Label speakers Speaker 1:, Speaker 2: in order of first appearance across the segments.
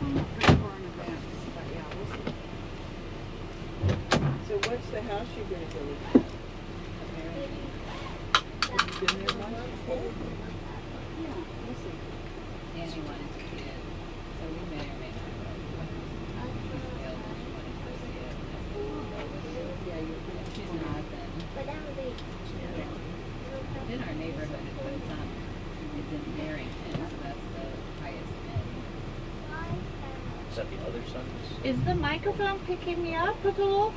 Speaker 1: I'm not very far in advance, but yeah, we'll see. So what's the house you're gonna go with? Have you been there once before? Yeah, we'll see.
Speaker 2: Annie wanted to see it, so we may or may not go. She's available, she wanted to see it.
Speaker 1: Yeah, you're
Speaker 2: If she's not, then it's in our neighborhood, but it's not, it's in Barrington, so that's the highest end.
Speaker 3: Is that the other side?
Speaker 4: Is the microphone picking me up at all?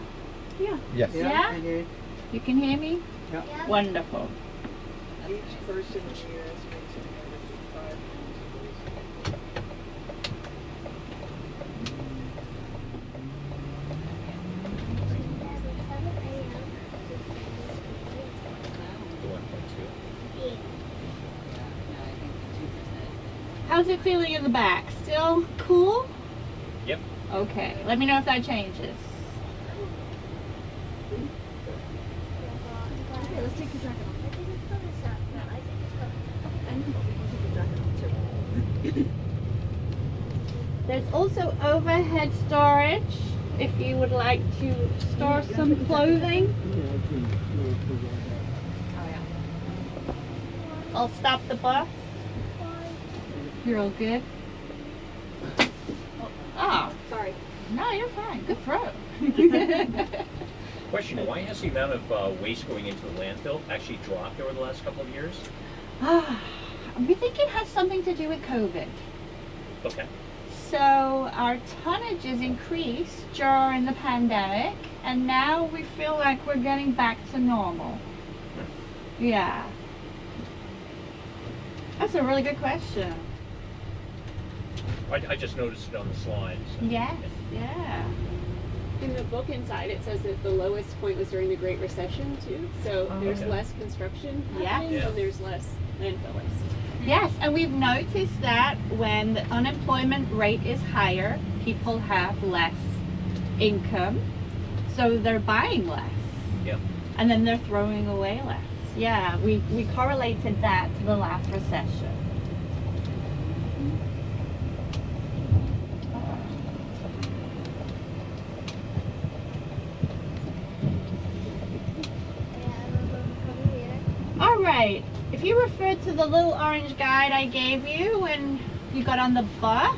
Speaker 1: Yeah.
Speaker 5: Yes.
Speaker 4: Yeah?
Speaker 1: I did.
Speaker 4: You can hear me?
Speaker 1: Yeah.
Speaker 4: Wonderful.
Speaker 2: That's
Speaker 1: Each
Speaker 2: nice.
Speaker 1: person here is making another 5
Speaker 3: The 1.2.
Speaker 2: Yeah, I think the 2%.
Speaker 4: How's it feeling in the back? Still cool?
Speaker 3: Yep.
Speaker 4: Okay. Let me know if that changes.
Speaker 1: Okay, let's take your jacket off. I know, but we can take your jacket off too.
Speaker 4: There's also overhead storage if you would like to store some clothing.
Speaker 2: Oh, yeah.
Speaker 4: I'll stop the bus. You're all good? Oh,
Speaker 1: Sorry.
Speaker 4: no, you're fine. Good throw.
Speaker 3: Question, why has the amount of waste going into the landfill actually dropped over the last couple of years?
Speaker 4: We think it has something to do with COVID.
Speaker 3: Okay.
Speaker 4: So our tonnage is increased during the pandemic, and now we feel like we're getting back to normal. Yeah. That's a really good question.
Speaker 3: I just noticed it on the slides.
Speaker 4: Yes, yeah.
Speaker 6: In the book inside, it says that the lowest point was during the Great Recession too. So there's
Speaker 3: Okay.
Speaker 6: less construction
Speaker 4: Yeah.
Speaker 6: happening,
Speaker 3: Yeah.
Speaker 6: so there's less landfill waste.
Speaker 4: Yes, and we've noticed that when the unemployment rate is higher, people have less income, so they're buying less.
Speaker 3: Yep.
Speaker 4: And then they're throwing away less. Yeah, we correlated that to the last recession. All right, if you refer to the little orange guide I gave you when you got on the bus,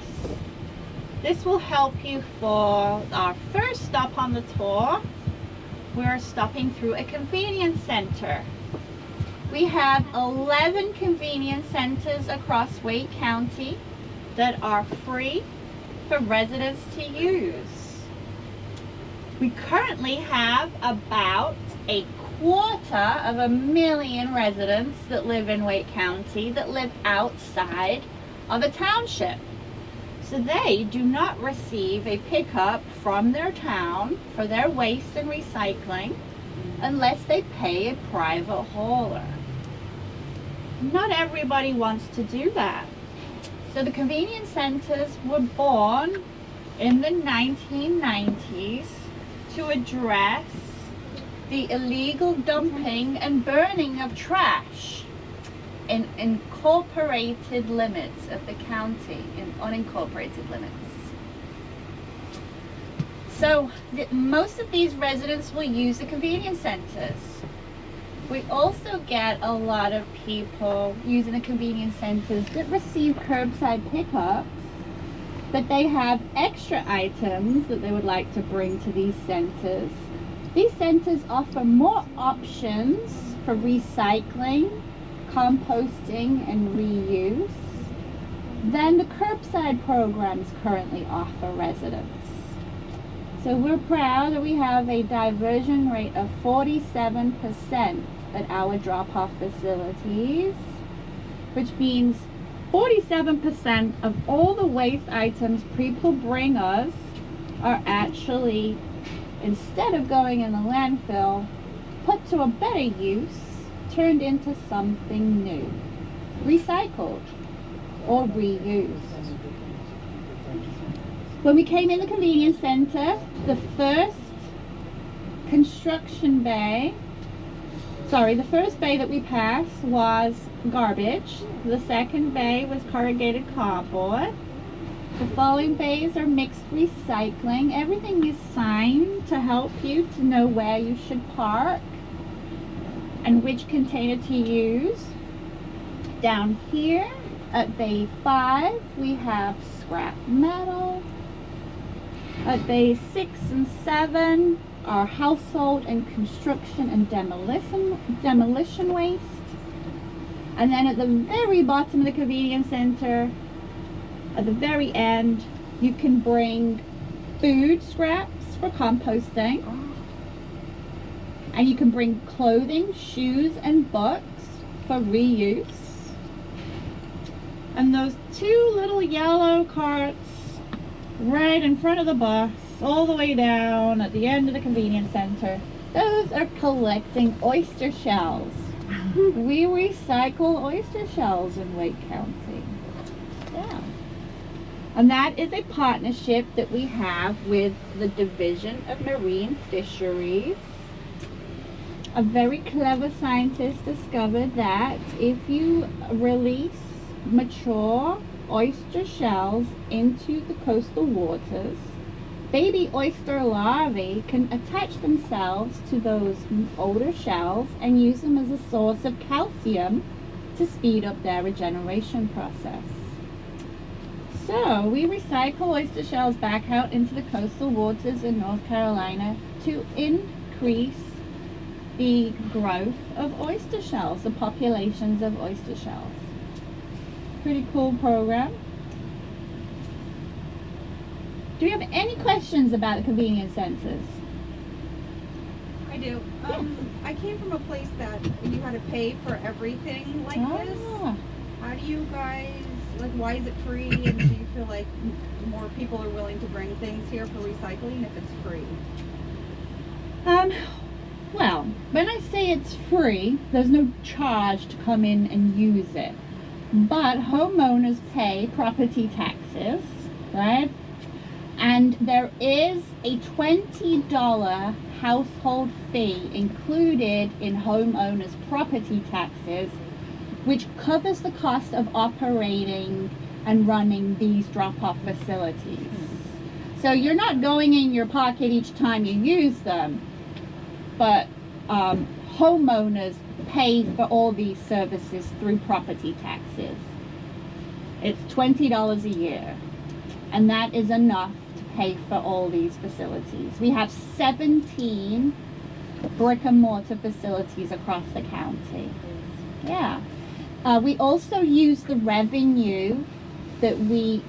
Speaker 4: this will help you for our first stop on the tour. We're stopping through a convenience center. We have 11 convenience centers across Wake County that are free for residents to use. We currently have about 250,000 residents that live in Wake County that live outside of a township. So they do not receive a pickup from their town for their waste and recycling unless they pay a private hauler. Not everybody wants to do that. So the convenience centers were born in the 1990s to address the illegal dumping and burning of trash in incorporated limits of the county, in unincorporated limits. So most of these residents will use the convenience centers. We also get a lot of people using the convenience centers that receive curbside pickups, but they have extra items that they would like to bring to these centers. These centers offer more options for recycling, composting, and reuse than the curbside programs currently offer residents. So we're proud that we have a diversion rate of 47% at our drop-off facilities, which means 47% of all the waste items people bring us are actually, instead of going in the landfill, put to a better use, turned into something new, recycled or reused. When we came in the convenience center, the first bay that we passed was garbage. The second bay was corrugated cardboard. The following bays are mixed recycling. Everything is signed to help you to know where you should park and which container to use. Down here at bay 5, we have scrap metal. At bays 6 and 7 are household and construction and demolition waste. And then at the very bottom of the convenience center, at the very end, you can bring food scraps for composting. And you can bring clothing, shoes, and books for reuse. And those two little yellow carts right in front of the bus, all the way down at the end of the convenience center, those are collecting oyster shells. We recycle oyster shells in Wake County. Yeah. And that is a partnership that we have with the Division of Marine Fisheries. A very clever scientist discovered that if you release mature oyster shells into the coastal waters, baby oyster larvae can attach themselves to those older shells and use them as a source of calcium to speed up their regeneration process. So we recycle oyster shells back out into the coastal waters in North Carolina to increase the growth of oyster shells, the populations of oyster shells. Pretty cool program. Do you have any questions about the convenience centers?
Speaker 1: I do. I came from a place that you had to pay for everything like this. How do you guys, like, why is it free? And do you feel like more people are willing to bring things here for recycling if it's free?
Speaker 4: Well, when I say it's free, there's no charge to come in and use it. But homeowners pay property taxes, right? And there is a $20 household fee included in homeowners' property taxes, which covers the cost of operating and running these drop-off facilities. So you're not going in your pocket each time you use them, but homeowners pay for all these services through property taxes. It's $20 a year, and that is enough to pay for all these facilities. We have 17 brick and mortar facilities across the county. Yeah. We also use the revenue that we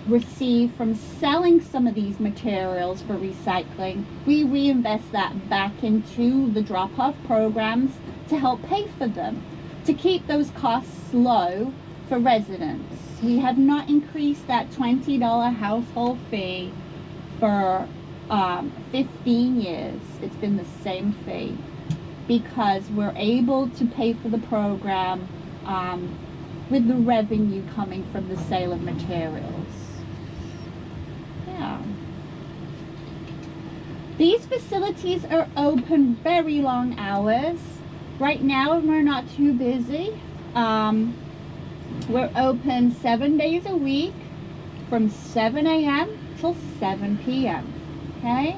Speaker 4: receive from selling some of these materials for recycling. We reinvest that back into the drop-off programs to help pay for them, to keep those costs low for residents. We have not increased that $20 household fee for 15 years. It's been the same fee because we're able to pay for the program with the revenue coming from the sale of materials. Yeah. These facilities are open very long hours. Right now we're not too busy. We're open 7 days a week from 7 a.m. till 7 p.m. Okay?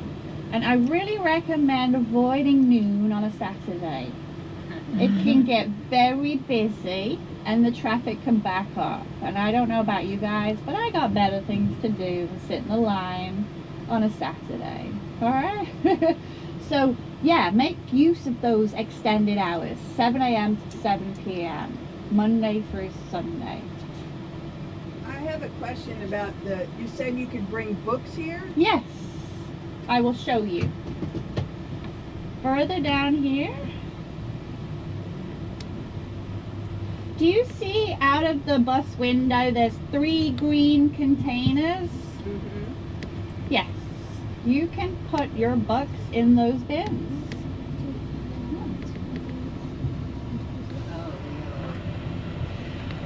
Speaker 4: And I really recommend avoiding noon on a Saturday. It can get very busy and the traffic can back up. And I don't know about you guys, but I got better things to do than sit in the line on a Saturday. Alright? So, yeah, make use of those extended hours. 7 a.m. to 7 p.m. Monday through Sunday.
Speaker 5: I have a question about you said you could bring books here?
Speaker 4: Yes, I will show you. Further down here, do you see out of the bus window there's 3 green containers?
Speaker 5: Mm-hmm.
Speaker 4: Yes, you can put your books in those bins.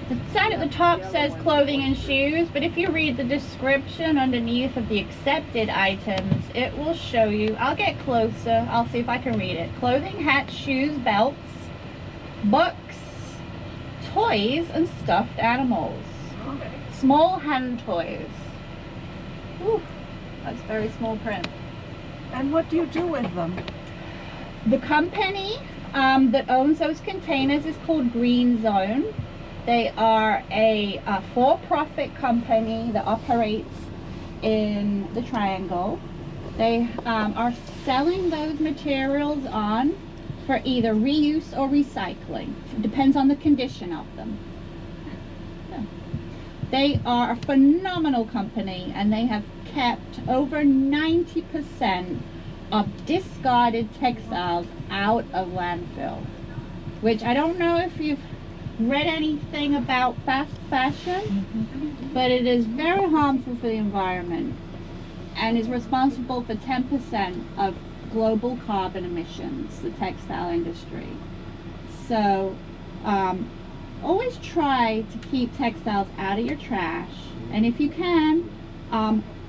Speaker 4: The sign at the top says clothing and shoes, but if you read the description underneath of the accepted items, it will show you. I'll get closer. I'll see if I can read it. Clothing, hats, shoes, belts, books, toys, and stuffed animals.
Speaker 5: Okay.
Speaker 4: Small hand toys. Ooh, that's very small print.
Speaker 5: And what do you do with them?
Speaker 4: The company that owns those containers is called Green Zone. They are a for-profit company that operates in the Triangle. They are selling those materials on for either reuse or recycling. It depends on the condition of them. Yeah. They are a phenomenal company, and they have kept over 90% of discarded textiles out of landfill, which I don't know if you've read anything about fast fashion, but it is very harmful for the environment and is responsible for 10% of global carbon emissions, the textile industry. So always try to keep textiles out of your trash, and if you can,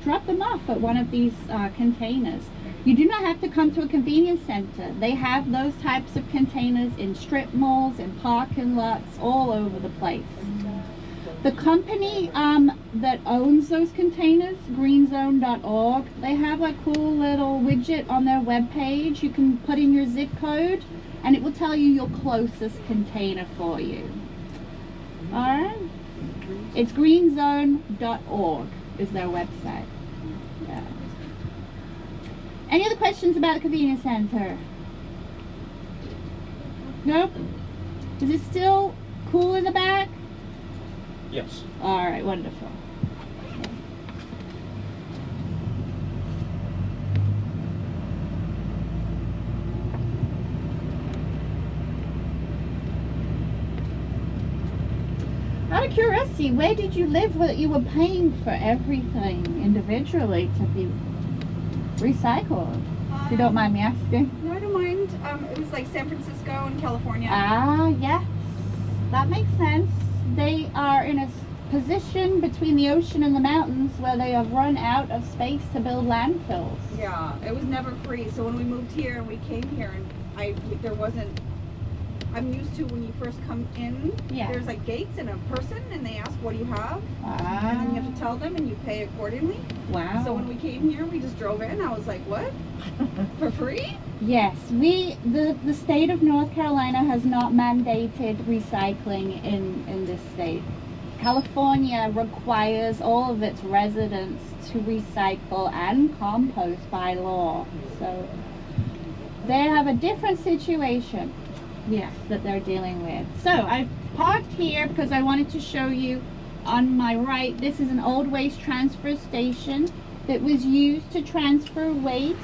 Speaker 4: drop them off at one of these containers. You do not have to come to a convenience center. They have those types of containers in strip malls, in parking lots, all over the place. The company that owns those containers, greenzone.org, they have a cool little widget on their webpage. You can put in your zip code and it will tell you your closest container for you. Alright? It's greenzone.org is their website. Yeah. Any other questions about the convenience center? Nope? Is it still cool in the back?
Speaker 3: Yes.
Speaker 4: Alright, wonderful. Out of curiosity, where did you live where you were paying for everything individually to be recycled? If you don't mind me asking.
Speaker 1: No, I don't mind. It was like San Francisco and California.
Speaker 4: Ah, yes. That makes sense. They are in a position between the ocean and the mountains where they have run out of space to build landfills.
Speaker 1: Yeah, it was never free. So when we moved here and we came here, and there wasn't. I'm used to when you first come in.
Speaker 4: Yeah.
Speaker 1: There's like gates and a person, and they ask, "What do you have?"
Speaker 4: Ah,
Speaker 1: And then you have to tell them, and you pay accordingly.
Speaker 4: wow.
Speaker 1: So when we came here, we just drove in. I was like, "What? For free?"
Speaker 4: Yes, the state of North Carolina has not mandated recycling in this state. California requires all of its residents to recycle and compost by law. So they have a different situation, yes, that they're dealing with. So I parked here because I wanted to show you on my right, this is an old waste transfer station that was used to transfer waste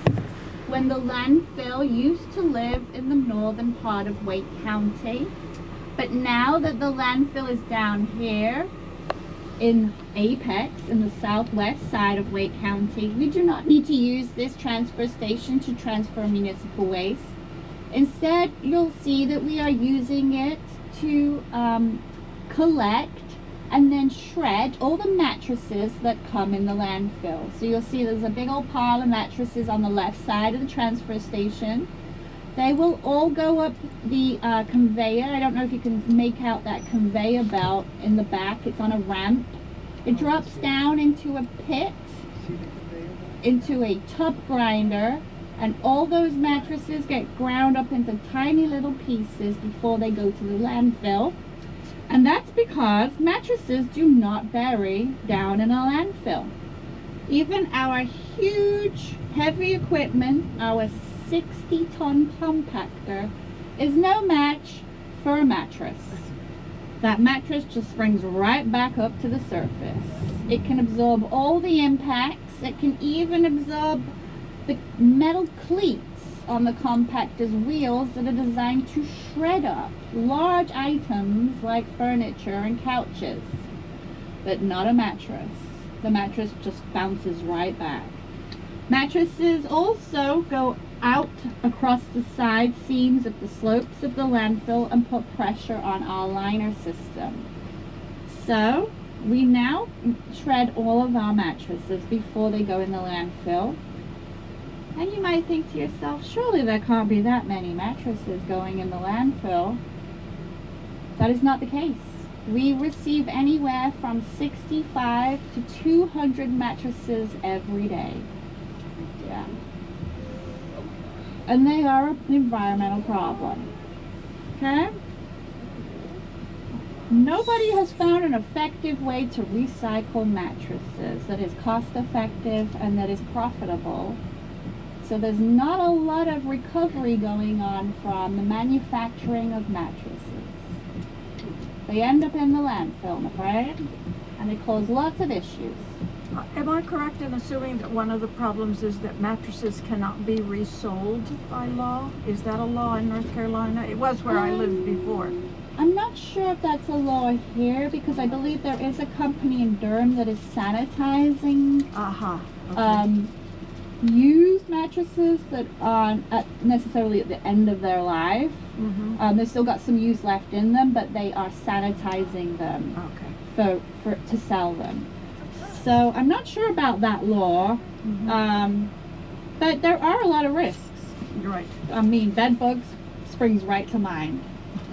Speaker 4: when the landfill used to live in the northern part of Wake County. But now that the landfill is down here in Apex, in the southwest side of Wake County, we do not need to use this transfer station to transfer municipal waste. Instead, you'll see that we are using it to collect and then shred all the mattresses that come in the landfill. So you'll see there's a big old pile of mattresses on the left side of the transfer station. They will all go up the conveyor. I don't know if you can make out that conveyor belt in the back. It's on a ramp. It drops down into a pit, into a tub grinder, and all those mattresses get ground up into tiny little pieces before they go to the landfill. And that's because mattresses do not bury down in a landfill. Even our huge heavy equipment, our 60-ton compactor, is no match for a mattress. That mattress just springs right back up to the surface. It can absorb all the impacts. It can even absorb the metal cleats on the compactor's wheels that are designed to shred up large items like furniture and couches, but not a mattress. The mattress just bounces right back. Mattresses also go out across the side seams of the slopes of the landfill and put pressure on our liner system. So we now shred all of our mattresses before they go in the landfill. And you might think to yourself, surely there can't be that many mattresses going in the landfill. That is not the case. We receive anywhere from 65 to 200 mattresses every day. Yeah. And they are an environmental problem. Okay? Nobody has found an effective way to recycle mattresses that is cost effective and that is profitable. So there's not a lot of recovery going on from the manufacturing of mattresses. They end up in the landfill, I'm afraid, and they cause lots of issues.
Speaker 7: Am I correct in assuming that one of the problems is that mattresses cannot be resold by law? Is that a law in North Carolina? It was where I lived before.
Speaker 4: I'm not sure if that's a law here because I believe there is a company in Durham that is sanitizing used mattresses that aren't necessarily at the end of their life. They've still got some use left in them, but they are sanitizing them for to sell them. So I'm not sure about that law, but there are a lot of risks.
Speaker 7: You're right.
Speaker 4: I mean, bed bugs springs right to mind.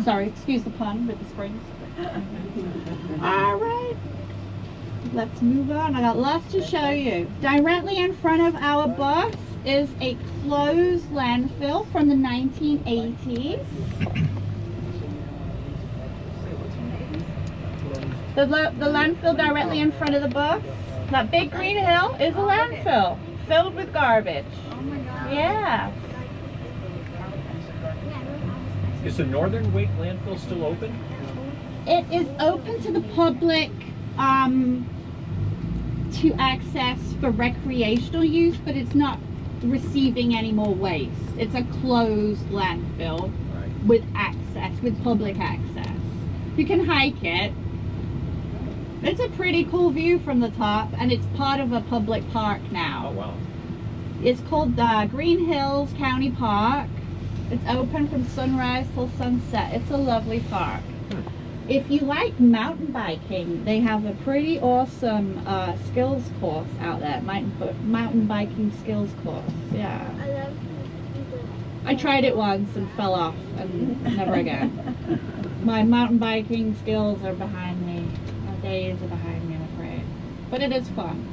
Speaker 4: Sorry, excuse the pun with the springs. All right, let's move on. I got lots to show you. Directly in front of our bus is a closed landfill from the 1980s. The landfill directly in front of the bus, that big green hill, is a landfill filled with garbage.
Speaker 1: Oh my God.
Speaker 4: Yeah.
Speaker 3: Is the Northern Wake landfill still open?
Speaker 4: It is open to the public to access for recreational use, but it's not receiving any more waste. It's a closed landfill with access, with public access. You can hike it. It's a pretty cool view from the top, and it's part of a public park now.
Speaker 3: Oh, wow.
Speaker 4: It's called Green Hills County Park. It's open from sunrise till sunset. It's a lovely park. If you like mountain biking, they have a pretty awesome skills course out there. Mountain biking skills course. Yeah. I tried it once and fell off and never again. My mountain biking skills are behind me. My days are behind me, I'm afraid. But it is fun.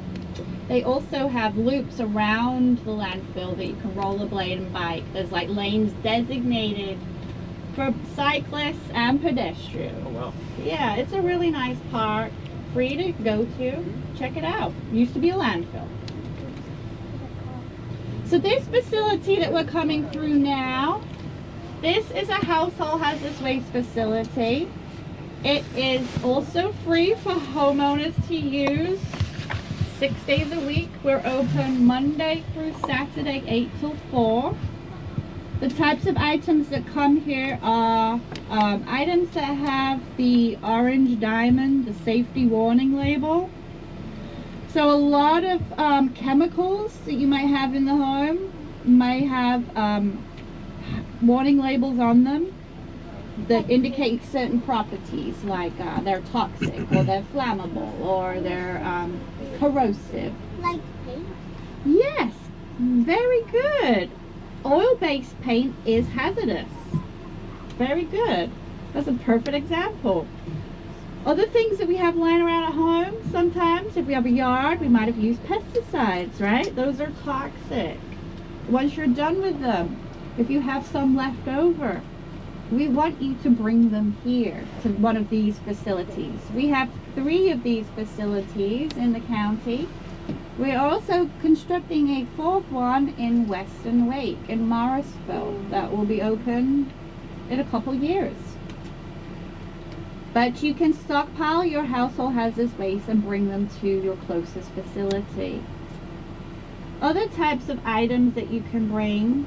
Speaker 4: They also have loops around the landfill that you can rollerblade and bike. There's like lanes designated for cyclists and pedestrians.
Speaker 3: Oh, wow.
Speaker 4: Yeah, it's a really nice park. Free to go to. Check it out. Used to be a landfill. So this facility that we're coming through now, this is a household hazardous waste facility. It is also free for homeowners to use 6 days a week. We're open Monday through Saturday, 8 till 4. The types of items that come here are items that have the orange diamond, the safety warning label. So a lot of chemicals that you might have in the home may have warning labels on them that indicate certain properties, like they're toxic, or they're flammable, or they're corrosive.
Speaker 8: Like paint?
Speaker 4: Yes, very good. Oil-based paint is hazardous. Very good. That's a perfect example. Other things that we have lying around at home, sometimes if we have a yard, we might have used pesticides, right? Those are toxic. Once you're done with them, if you have some left over, we want you to bring them here to one of these facilities. We have 3 of these facilities in the county. We're also constructing a 4th one in Western Wake in Morrisville that will be open in a couple years. But you can stockpile your household hazardous waste and bring them to your closest facility. Other types of items that you can bring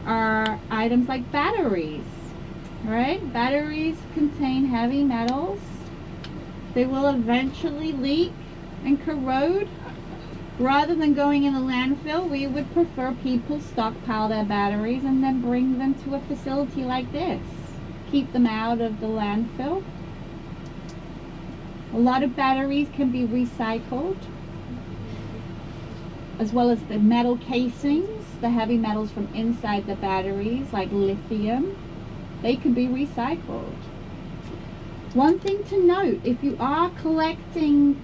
Speaker 4: are items like batteries. Right? Batteries contain heavy metals. They will eventually leak and corrode. Rather than going in the landfill, we would prefer people stockpile their batteries and then bring them to a facility like this. Keep them out of the landfill. A lot of batteries can be recycled, as well as the metal casings, the heavy metals from inside the batteries, like lithium. They can be recycled. One thing to note, if you are collecting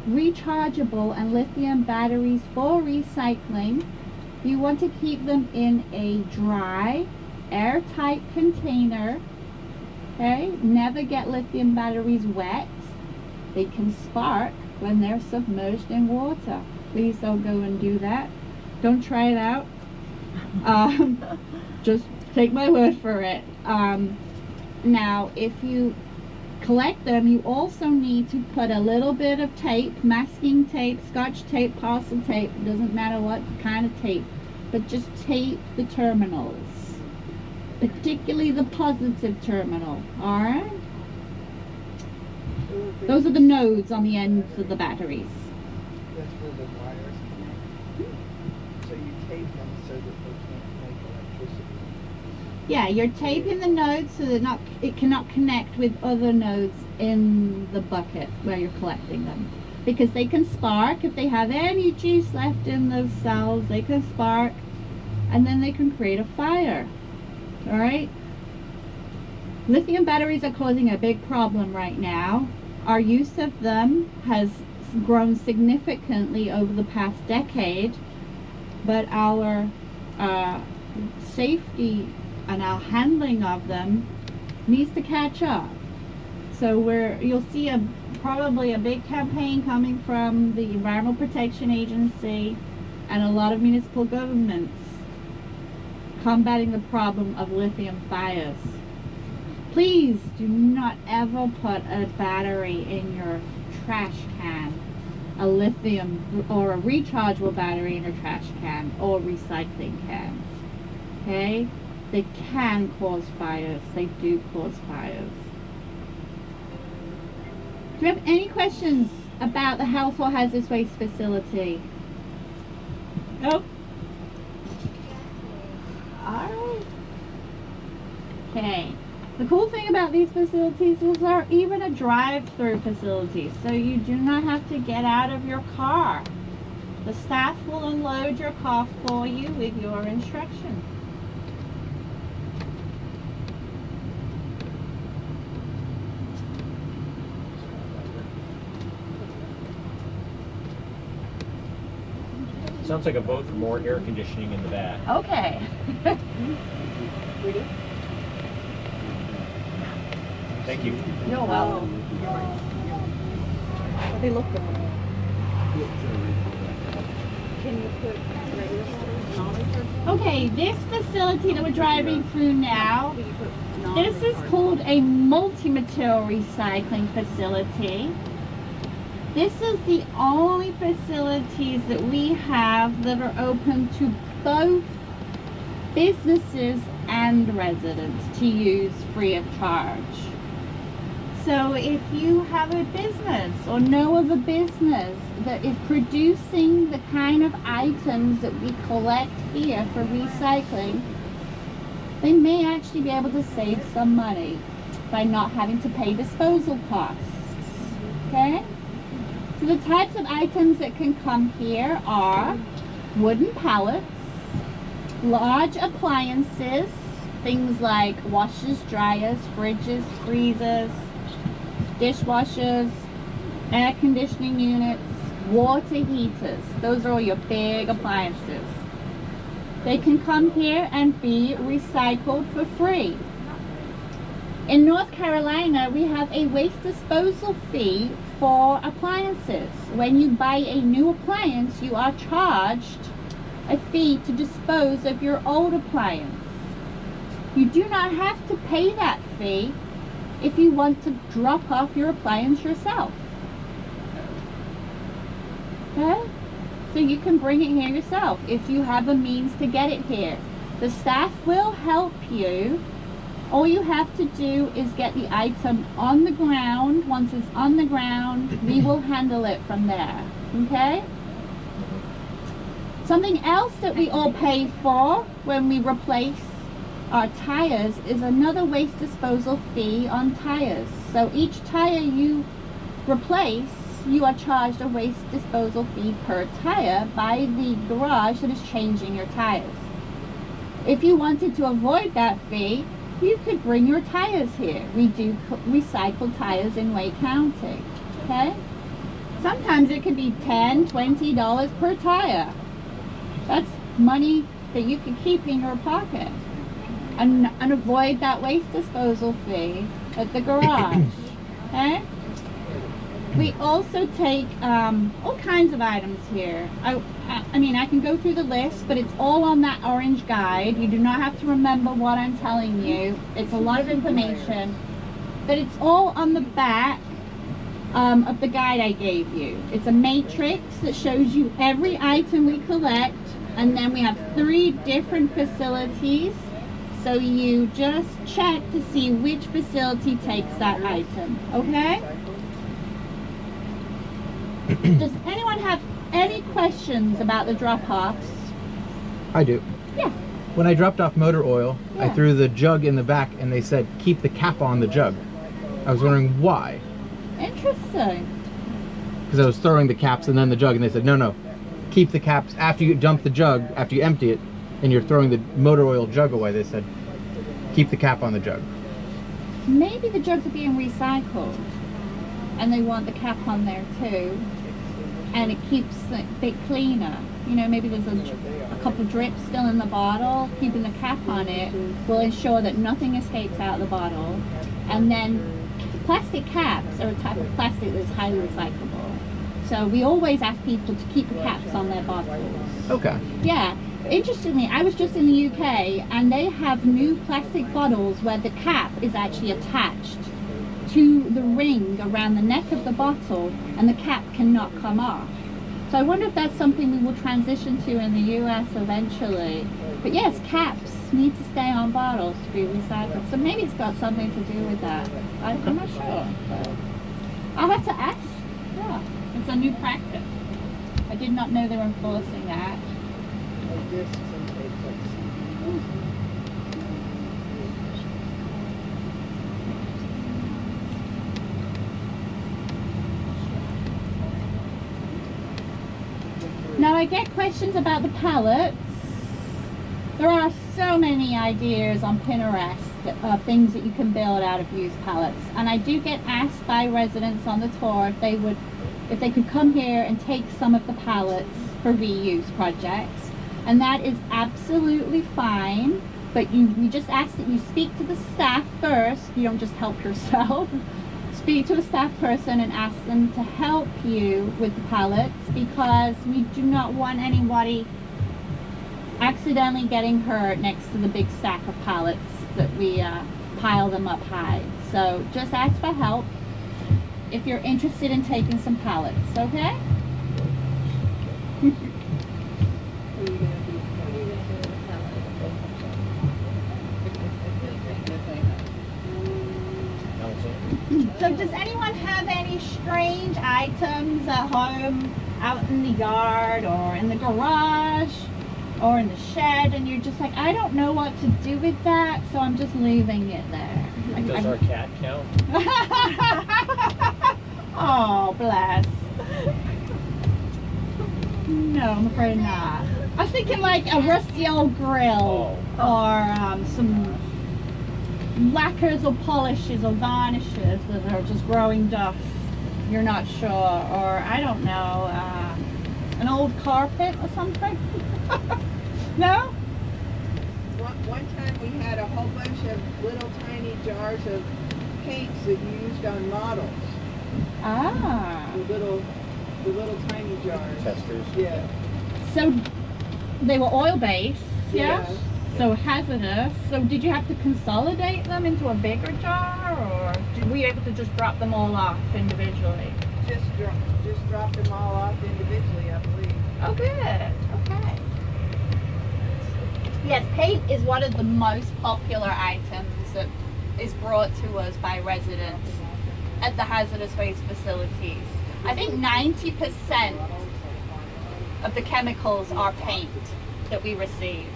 Speaker 4: rechargeable and lithium batteries for recycling, you want to keep them in a dry, airtight container. Okay, never get lithium batteries wet. They can spark when they're submerged in water. Please don't go and do that. Don't try it out. Just take my word for it. Now, if you collect them, you also need to put a little bit of tape, masking tape, scotch tape, parcel tape, doesn't matter what kind of tape, but just tape the terminals, particularly the positive terminal. Alright? Those are the nodes on the ends of the batteries.
Speaker 8: That's where the wires connect. So you tape them so that they can't make electricity.
Speaker 4: Yeah, you're taping the nodes so that it cannot connect with other nodes in the bucket where you're collecting them. Because they can spark. If they have any juice left in those cells, they can spark and then they can create a fire. Alright? Lithium batteries are causing a big problem right now. Our use of them has grown significantly over the past decade, but our safety and our handling of them needs to catch up. So you'll see probably a big campaign coming from the Environmental Protection Agency and a lot of municipal governments combating the problem of lithium fires. Please do not ever put a battery in your trash can, a lithium or a rechargeable battery in a trash can or recycling can. Okay? They can cause fires. They do cause fires. Do you have any questions about the household hazardous waste facility? Nope. Alright. Okay. The cool thing about these facilities is they're even a drive-through facility, so you do not have to get out of your car. The staff will unload your car for you with your instructions.
Speaker 3: Sounds like a vote for more air conditioning in the back.
Speaker 4: Okay.
Speaker 3: Thank you.
Speaker 4: You're welcome.
Speaker 1: They look good. Can you put regular water?
Speaker 4: Okay, this facility that we're driving through now, this is called a multi-material recycling facility. This is the only facilities that we have that are open to both businesses and residents to use free of charge. So if you have a business or know of a business that is producing the kind of items that we collect here for recycling, they may actually be able to save some money by not having to pay disposal costs. Okay? So the types of items that can come here are wooden pallets, large appliances, things like washers, dryers, fridges, freezers, dishwashers, air conditioning units, water heaters. Those are all your big appliances. They can come here and be recycled for free. In North Carolina, we have a waste disposal fee for appliances. When you buy a new appliance, you are charged a fee to dispose of your old appliance. You do not have to pay that fee if you want to drop off your appliance yourself. Okay? So you can bring it here yourself if you have a means to get it here. The staff will help you. All you have to do is get the item on the ground. Once it's on the ground, we will handle it from there. Okay? Something else that we all pay for when we replace our tires is another waste disposal fee on tires. So each tire you replace, you are charged a waste disposal fee per tire by the garage that is changing your tires. If you wanted to avoid that fee, you could bring your tires here. We do recycle tires in Wake County, okay? Sometimes it could be $10, $20 per tire. That's money that you can keep in your pocket and avoid that waste disposal fee at the garage, okay? We also take all kinds of items here. I mean, I can go through the list, but it's all on that orange guide. You do not have to remember what I'm telling you. It's a lot of information, but it's all on the back of the guide I gave you. It's a matrix that shows you every item we collect, and then we have 3 different facilities. So you just check to see which facility takes that item, okay? Does anyone have any questions about the drop-offs?
Speaker 9: I do.
Speaker 4: Yeah.
Speaker 9: When I dropped off motor oil, I
Speaker 4: Yeah.
Speaker 9: threw the jug in the back and they said, keep the cap on the jug. I was wondering why.
Speaker 4: Interesting.
Speaker 9: Because I was throwing the caps and then the jug, and they said, no, keep the caps after you dump the jug, after you empty it, and you're throwing the motor oil jug away. They said, keep the cap on the jug.
Speaker 4: Maybe the jugs are being recycled and they want the cap on there too, and it keeps it a bit cleaner. You know, maybe there's a couple drips still in the bottle. Keeping the cap on it will ensure that nothing escapes out of the bottle. And then plastic caps are a type of plastic that's highly recyclable. So we always ask people to keep the caps on their bottles.
Speaker 9: Okay.
Speaker 4: Yeah. Interestingly, I was just in the UK and they have new plastic bottles where the cap is actually attached to the ring around the neck of the bottle and the cap cannot come off. So I wonder if that's something we will transition to in the US eventually. But yes, caps need to stay on bottles to be recycled. So maybe it's got something to do with that. I'm not sure. But I'll have to ask. Yeah, it's a new practice. I did not know they were enforcing that.
Speaker 8: Discs and tape like
Speaker 4: Now I get questions about the pallets. There are so many ideas on Pinterest of things that you can build out of used pallets, and I do get asked by residents on the tour if they could come here and take some of the pallets for reuse projects, and that is absolutely fine. But we just ask that you speak to the staff first. You don't just help yourself. Speak to a staff person and ask them to help you with the pallets, because we do not want anybody accidentally getting hurt next to the big stack of pallets that we pile them up high. So just ask for help if you're interested in taking some pallets, okay? So does anyone have any strange items at home, out in the yard or in the garage or in the shed, and you're just like, I don't know what to do with that, so I'm just leaving it there?
Speaker 3: Does our cat count?
Speaker 4: Oh, bless. No, I'm afraid not. I was thinking like a rusty old grill, or some lacquers or polishes or varnishes that are just growing dust. You're not sure, or I don't know, an old carpet or something. No?
Speaker 5: One time we had a whole bunch of little tiny jars of paints that you used on models.
Speaker 4: Ah.
Speaker 5: The little tiny jars.
Speaker 3: Testers.
Speaker 5: Yeah.
Speaker 4: So they were oil-based, yeah?
Speaker 5: Yeah.
Speaker 4: So hazardous. So did you have to consolidate them into a bigger jar, or were you able to just drop them all off individually?
Speaker 5: Just drop them all off individually, I believe.
Speaker 4: Oh, good. Okay. Yes, paint is one of the most popular items that is brought to us by residents at the hazardous waste facilities. I think 90% of the chemicals are paint that we receive.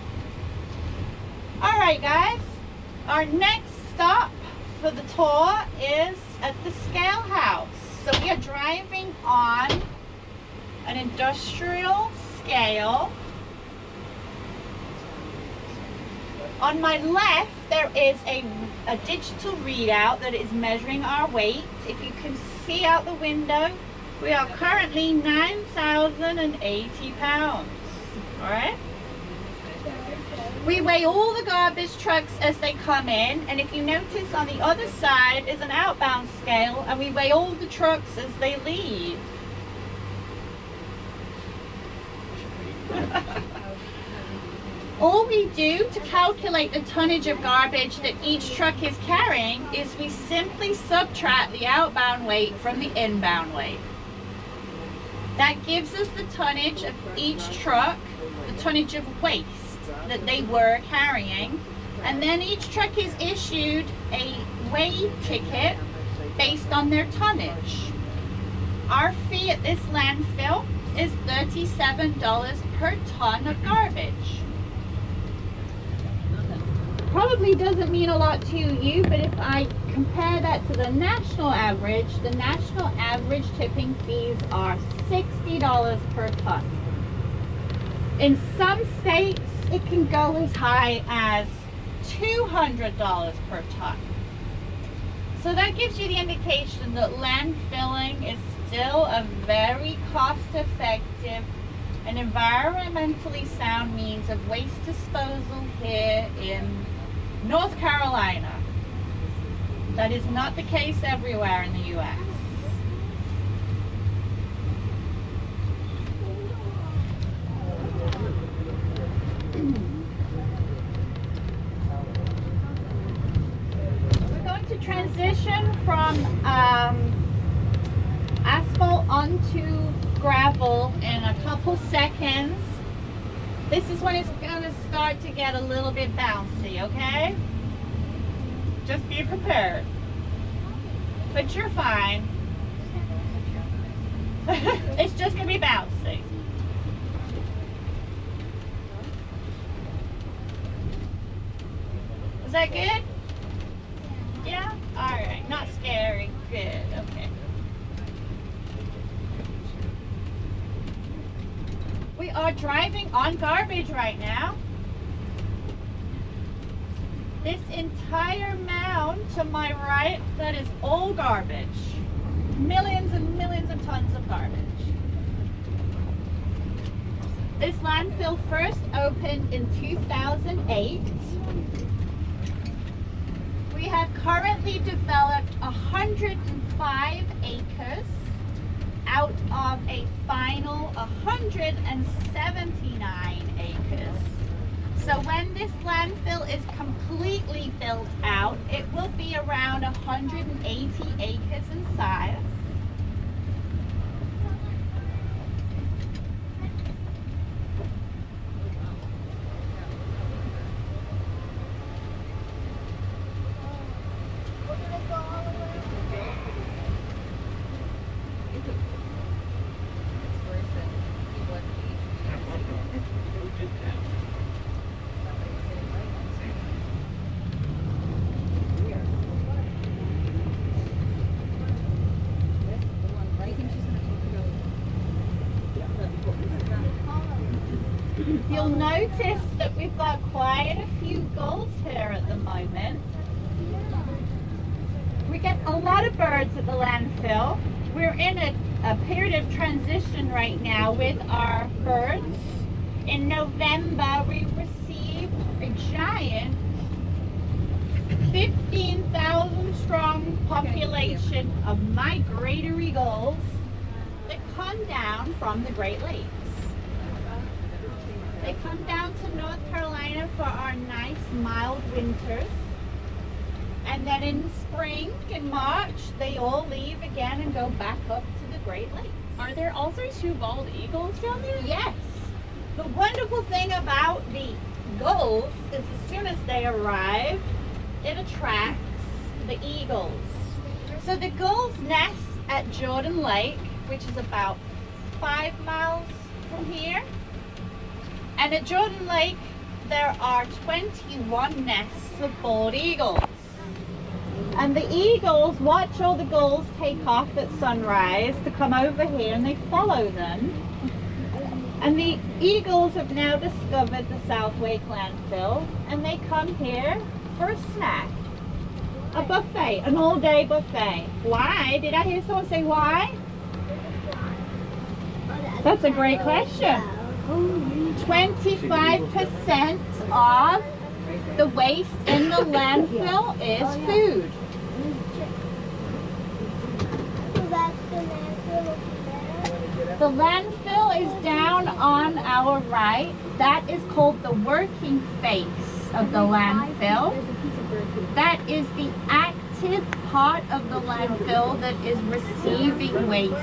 Speaker 4: All right, guys, our next stop for the tour is at the scale house. So we are driving on an industrial scale On my left, there is a digital readout that is measuring our weight. If you can see out the window, we are currently 9,080 pounds. All right? We weigh all the garbage trucks as they come in, and if you notice on the other side is an outbound scale, and we weigh all the trucks as they leave. All we do to calculate the tonnage of garbage that each truck is carrying is we simply subtract the outbound weight from the inbound weight. That gives us the tonnage of each truck, the tonnage of waste that they were carrying, and then each truck is issued a weigh ticket based on their tonnage. Our fee at this landfill is $37 per ton of garbage. Probably doesn't mean a lot to you, but if I compare that to the national average tipping fees are $60 per ton. In some states, it can go as high as $200 per ton. So that gives you the indication that landfilling is still a very cost-effective and environmentally sound means of waste disposal here in North Carolina. That is not the case everywhere in the U.S. We're going to transition from asphalt onto gravel in a couple seconds. This is when it's going to start to get a little bit bouncy, okay? Just be prepared. But you're fine. It's just going to be bouncy. Was that good? Yeah? Alright, not scary. Good, okay. We are driving on garbage right now. This entire mound to my right, that is all garbage. Millions and millions of tons of garbage. This landfill first opened in 2008. We have currently developed 105 acres out of a final 179 acres. So when this landfill is completely built out, it will be around 180 acres in size. You'll notice that we've got quite a few gulls here at the moment. We get a lot of birds at the landfill. We're in a period of transition right now with our birds. In November, we received a giant 15,000 strong population of migratory gulls that come down from the Great Lakes. They come down to North Carolina for our nice mild winters. And then in the spring, in March, they all leave again and go back up to the Great Lakes.
Speaker 6: Are there also two bald eagles down there?
Speaker 4: Yes. The wonderful thing about the gulls is as soon as they arrive, it attracts the eagles. So the gulls nest at Jordan Lake, which is about 5 miles from here. And at Jordan Lake, there are 21 nests of bald eagles. And the eagles watch all the gulls take off at sunrise to come over here, and they follow them. And the Eagles have now discovered the South Lake landfill, and they come here for a snack. A buffet, an all-day buffet. Why? Did I hear someone say why? That's a great question. 25% of the waste in the landfill is food. The landfill is down on our right. That is called the working face of the landfill. That is the active part of the landfill that is receiving waste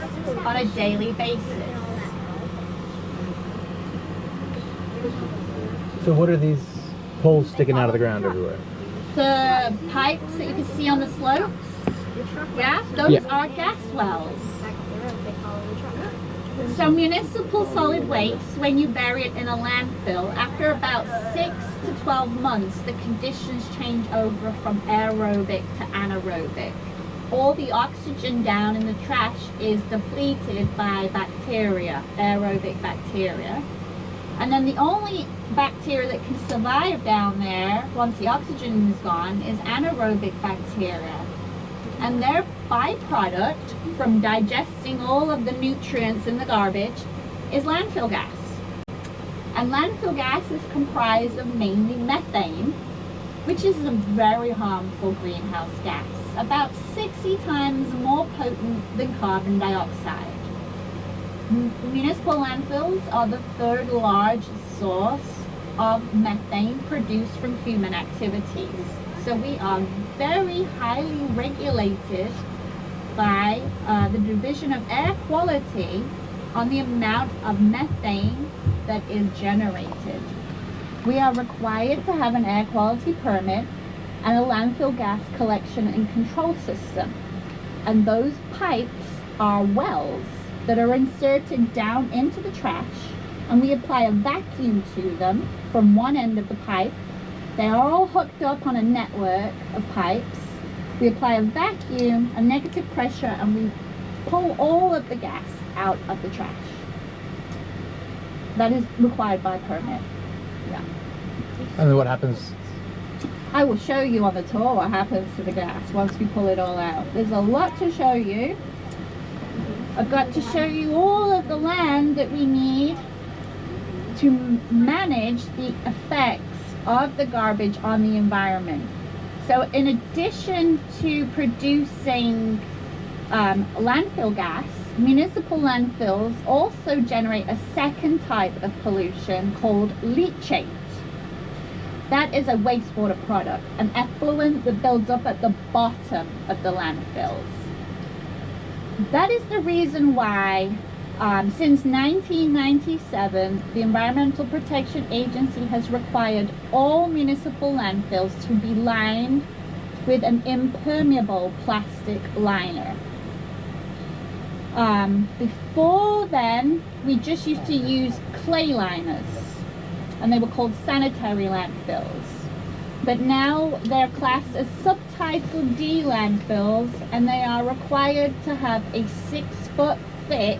Speaker 4: on a daily basis.
Speaker 9: So what are these poles sticking out of the ground everywhere?
Speaker 4: The pipes that you can see on the slopes, yeah, those are gas wells. So municipal solid waste, when you bury it in a landfill, after about 6 to 12 months, the conditions change over from aerobic to anaerobic. All the oxygen down in the trash is depleted by bacteria, aerobic bacteria. And then the only bacteria that can survive down there, once the oxygen is gone, is anaerobic bacteria. And their byproduct from digesting all of the nutrients in the garbage is landfill gas. And landfill gas is comprised of mainly methane, which is a very harmful greenhouse gas, about 60 times more potent than carbon dioxide. Municipal landfills are the third largest source of methane produced from human activities. So we are very highly regulated by the Division of Air Quality on the amount of methane that is generated. We are required to have an air quality permit and a landfill gas collection and control system. And those pipes are wells that are inserted down into the trash, and we apply a vacuum to them from one end of the pipe. They are all hooked up on a network of pipes. We apply a vacuum, a negative pressure, and we pull all of the gas out of the trash. That is required by permit. Yeah.
Speaker 9: And then what happens?
Speaker 4: I will show you on the tour what happens to the gas once we pull it all out. There's a lot to show you. I've got to show you all of the land that we need to manage the effects of the garbage on the environment. So in addition to producing landfill gas, municipal landfills also generate a second type of pollution called leachate. That is a wastewater product, an effluent that builds up at the bottom of the landfills. That is the reason why since 1997, the Environmental Protection Agency has required all municipal landfills to be lined with an impermeable plastic liner. Before then, we just used to use clay liners, and they were called sanitary landfills. But now they're classed as subtitle D landfills, and they are required to have a 6-foot thick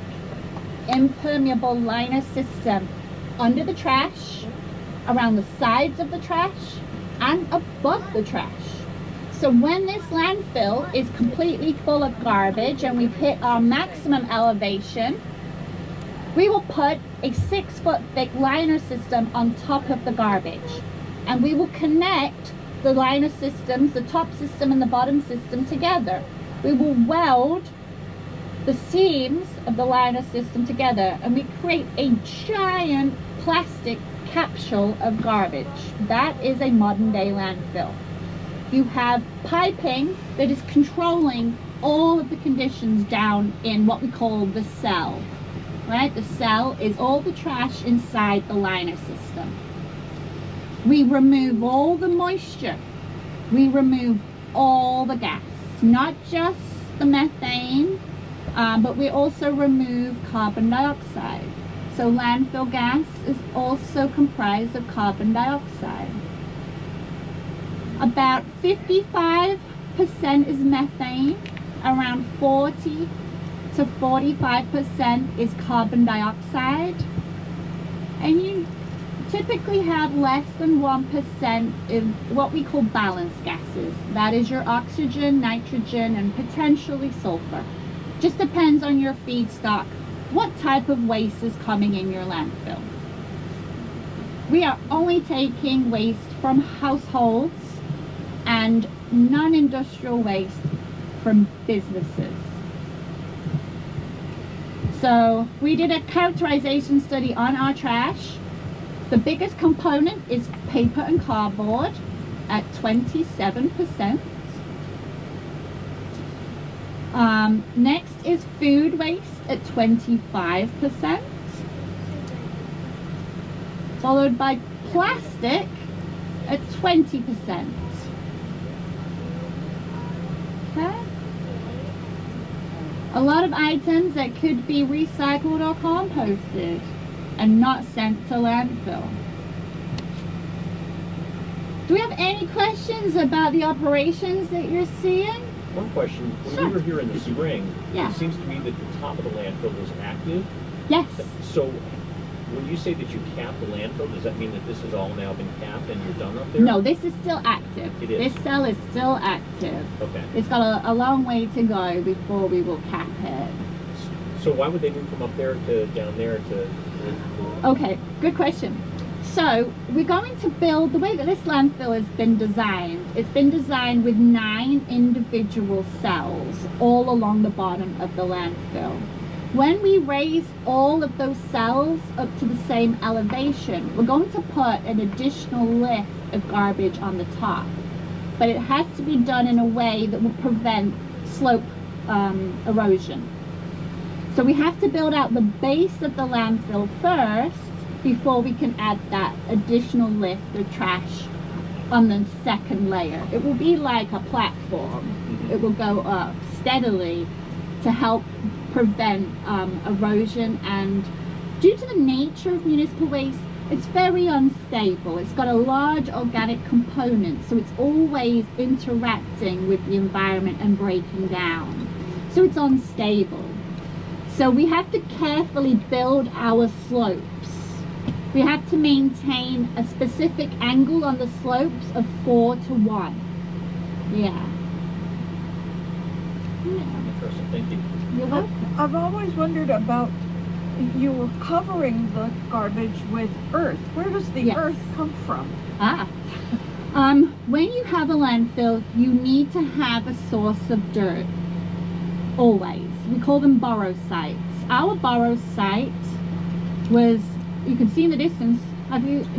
Speaker 4: impermeable liner system under the trash, around the sides of the trash, and above the trash. So when this landfill is completely full of garbage and we've hit our maximum elevation, we will put a 6-foot thick liner system on top of the garbage, and we will connect the liner systems, the top system and the bottom system, together. We will weld the seams of the liner system together, and we create a giant plastic capsule of garbage. That is a modern day landfill. You have piping that is controlling all of the conditions down in what we call the cell. Right? The cell is all the trash inside the liner system. We remove all the moisture. We remove all the gas, not just the methane, but we also remove carbon dioxide. So landfill gas is also comprised of carbon dioxide. About 55% is methane, around 40 to 45% is carbon dioxide, And you typically have less than 1% in what we call balance gases. That is your oxygen, nitrogen, and potentially sulfur. Just depends on your feedstock, what type of waste is coming in your landfill. We are only taking waste from households and non-industrial waste from businesses. So we did a characterization study on our trash. The biggest component is paper and cardboard at 27%. Next is food waste at 25%. Followed by plastic at 20%. Okay. A lot of items that could be recycled or composted and not sent to landfill. Do we have any questions about the operations that you're seeing?
Speaker 3: One question, when
Speaker 4: Sure.
Speaker 3: we were here in the spring,
Speaker 4: Yeah.
Speaker 3: it seems to me that the top of the landfill was active.
Speaker 4: Yes.
Speaker 3: So when you say that you capped the landfill, does that mean that this has all now been capped and you're done up there?
Speaker 4: No, this is still active.
Speaker 3: It is?
Speaker 4: This cell is still active.
Speaker 3: Okay.
Speaker 4: It's got a long way to go before we will cap it.
Speaker 3: So why would they move from up there to down there to...
Speaker 4: Okay, good question. So we're going to build, the way that this landfill has been designed, it's been designed with 9 individual cells all along the bottom of the landfill. When we raise all of those cells up to the same elevation, we're going to put an additional lift of garbage on the top. But it has to be done in a way that will prevent slope erosion. So we have to build out the base of the landfill first before we can add that additional lift of trash on the second layer. It will be like a platform. It will go up steadily to help prevent erosion, and due to the nature of municipal waste, it's very unstable. It's got a large organic component, so it's always interacting with the environment and breaking down. So it's unstable. So we have to carefully build our slopes. We have to maintain a specific angle on the slopes of 4 to 1. Yeah.
Speaker 3: Interesting, thank you.
Speaker 4: You're welcome.
Speaker 7: I've always wondered about, you were covering the garbage with earth. Where does the
Speaker 4: Yes.
Speaker 7: earth come from?
Speaker 4: When you have a landfill, you need to have a source of dirt. Always. We call them borrow sites. Our borrow site was, you can see in the distance,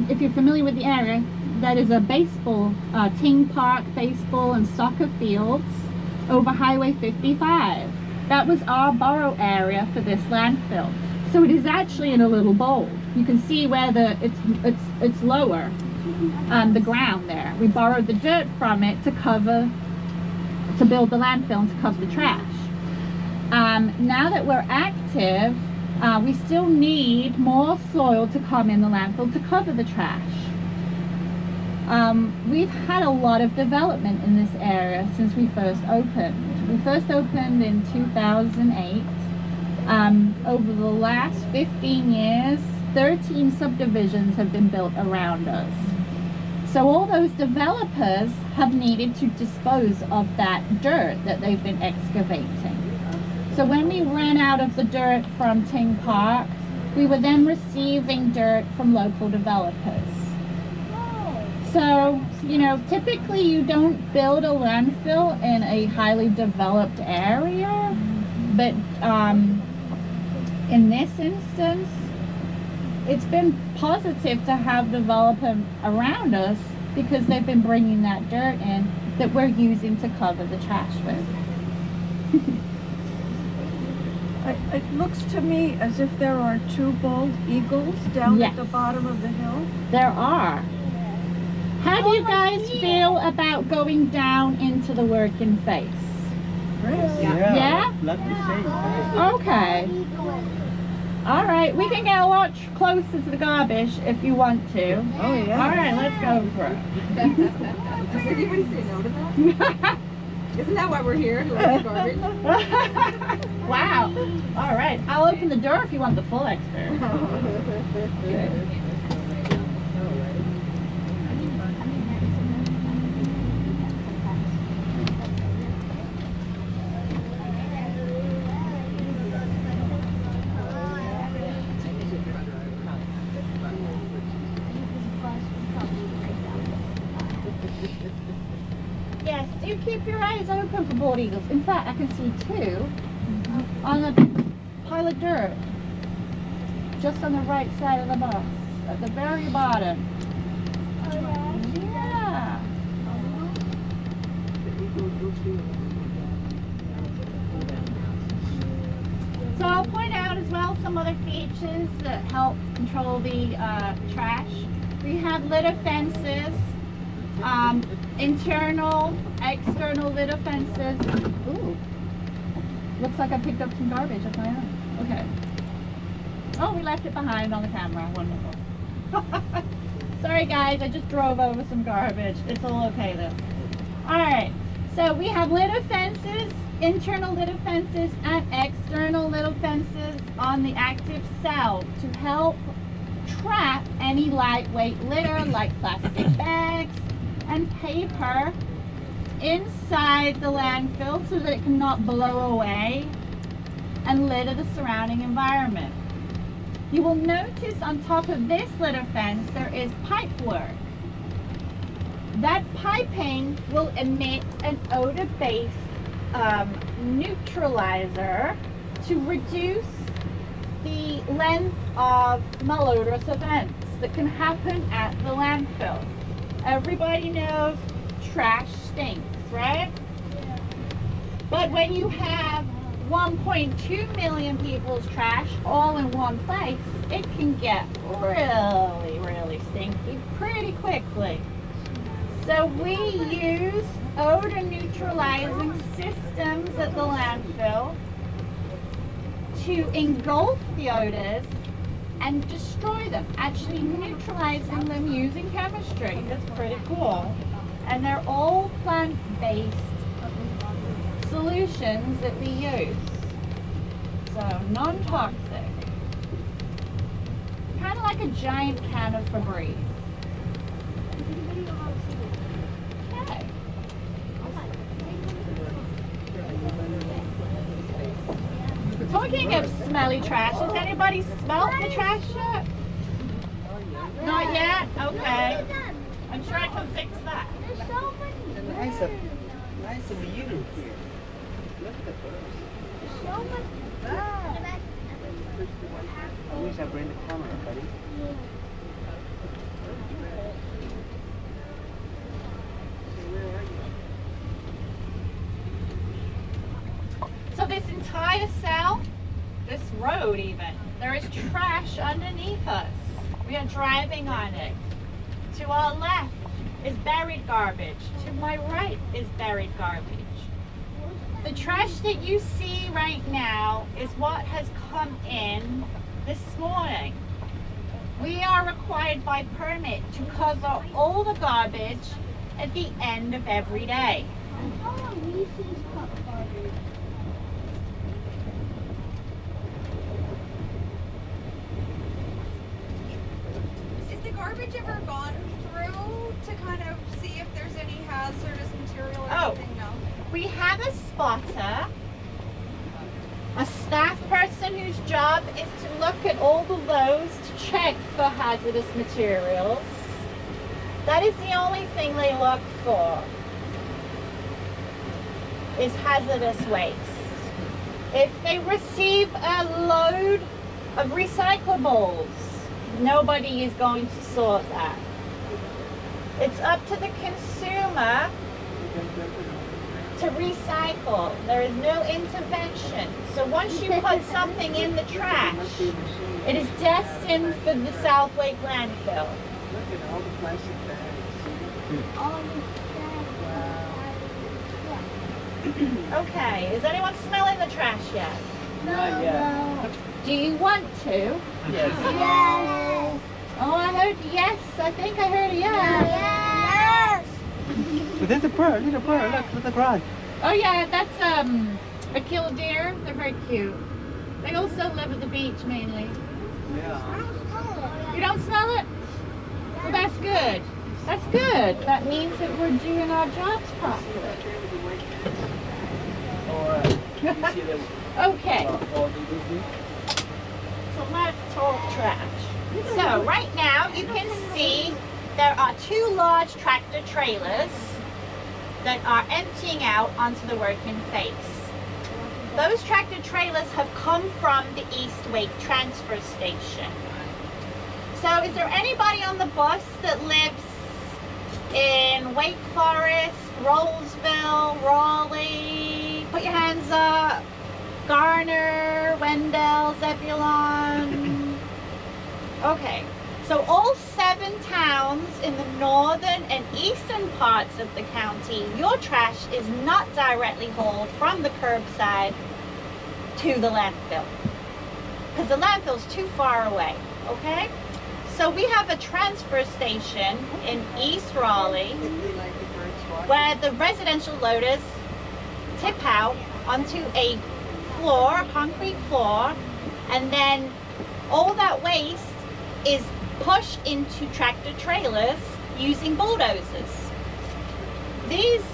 Speaker 4: if you're familiar with the area, that is a baseball, Ting Park baseball and soccer fields over Highway 55. That was our borrow area for this landfill. So it is actually in a little bowl. You can see where it's lower, the ground there. We borrowed the dirt from it to build the landfill and to cover the trash. Now that we're active, we still need more soil to come in the landfill to cover the trash. We've had a lot of development in this area since we first opened. We first opened in 2008. Over the last 15 years, 13 subdivisions have been built around us. So all those developers have needed to dispose of that dirt that they've been excavating. So when we ran out of the dirt from Ting Park, we were then receiving dirt from local developers. So, you know, typically you don't build a landfill in a highly developed area, but in this instance, it's been positive to have developers around us because they've been bringing that dirt in that we're using to cover the trash with.
Speaker 7: It looks to me as if there are 2 bald eagles down
Speaker 4: Yes.
Speaker 7: at the bottom of the hill.
Speaker 4: There are. How do you guys feel about going down into the working face? Yeah?
Speaker 8: Let me say.
Speaker 4: Okay. All right, we can get a lot closer to the garbage if you want to.
Speaker 7: Oh, yeah.
Speaker 4: All right, let's go for it.
Speaker 1: Does anybody say no to that? Isn't that why we're here? To look at garbage?
Speaker 4: Wow. All right. I'll open the door if you want the full expert. Yes, do keep your eyes open for bald eagles. In fact, I can see two on a pile of dirt just on the right side of the bus at the very bottom. Yeah. So I'll point out as well some other features that help control the trash. We have litter fences, internal, external litter fences. Ooh, looks like I picked up some garbage of my own. Okay. Oh, we left it behind on the camera. Wonderful. Sorry guys, I just drove over some garbage. It's all okay though. Alright, so we have litter fences, internal litter fences and external litter fences on the active cell to help trap any lightweight litter like plastic bags and paper inside the landfill so that it cannot blow away and litter the surrounding environment. You will notice on top of this litter fence there is pipe work. That piping will emit an odor-based neutralizer to reduce the length of malodorous events that can happen at the landfill. Everybody knows trash stinks, right? Yeah. But when you have 1.2 million people's trash all in one place, it can get really, really stinky pretty quickly. So we use odor neutralizing systems at the landfill to engulf the odors and destroy them, actually neutralizing them using chemistry. That's pretty cool. And they're all plant-based solutions that we use. So non-toxic. Kind of like a giant can of Febreze. Okay. Talking of smelly trash, has anybody smelled the trash yet? Not yet? Okay. I'm sure I can fix that.
Speaker 8: Nice of you here. Look at the birds. I wish I bring the camera, buddy.
Speaker 4: So this entire cell, this road even, there is trash underneath us. We are driving on it. To our left is buried garbage. To my right is buried garbage. The trash that you see right now is what has come in this morning. We are required by permit to cover all the garbage at the end of every day.
Speaker 1: Is the garbage ever gone through to kind of see if there's any hazardous material or anything? No.
Speaker 4: We have a spotter, a staff person whose job is to look at all the loads to check for hazardous materials. That is the only thing they look for, is hazardous waste. If they receive a load of recyclables, nobody is going to sort that. It's up to the consumer to recycle. There is no intervention. So once you put something in the trash, it is destined for the South Lake landfill.
Speaker 8: Look at all the plastic bags.
Speaker 4: Okay, is anyone smelling the trash yet?
Speaker 8: Not yet.
Speaker 4: Do you want to?
Speaker 8: Yes.
Speaker 4: Yes. Oh, I heard yes. I think I heard a yes.
Speaker 8: But there's a bird, little bird. Look at the garage.
Speaker 4: Oh yeah, that's a killdeer. They're very cute. They also live at the beach mainly.
Speaker 8: Yeah.
Speaker 4: You don't smell it? Well, that's good. That's good. That means that we're doing our jobs properly.
Speaker 8: Alright. You see them
Speaker 4: Okay,
Speaker 8: all the movie?
Speaker 4: so let's talk trash. So right now you can see there are 2 large tractor trailers that are emptying out onto the working face. Those tractor trailers have come from the East Wake transfer station. So is there anybody on the bus that lives in Wake Forest, Rollsville, Raleigh? Put your hands up. Garner, Wendell, Zebulon. Okay, so all 7 towns in the northern and eastern parts of the county, your trash is not directly hauled from the curbside to the landfill, because the landfill's too far away, okay? So we have a transfer station in East Raleigh where the residential loaders tip out onto a floor, a concrete floor, and then all that waste is pushed into tractor trailers using bulldozers. These,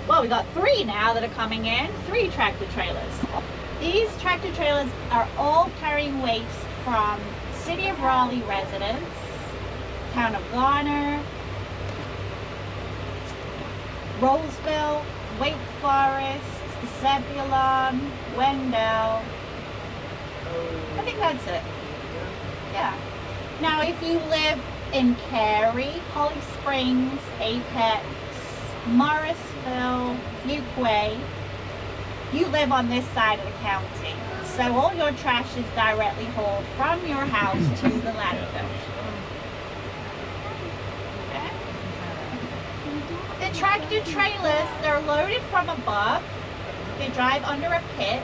Speaker 4: well, we got 3 now that are coming in, 3 tractor trailers. These tractor trailers are all carrying waste from City of Raleigh residents, Town of Garner, Rollsville, Wake Forest, Zebulon, Wendell. I think that's it. Yeah. Now, if you live in Cary, Holly Springs, Apex, Morrisville, Fuquay, you live on this side of the county. So all your trash is directly hauled from your house to the landfill. Okay. The tractor trailers, they're loaded from above. They drive under a pit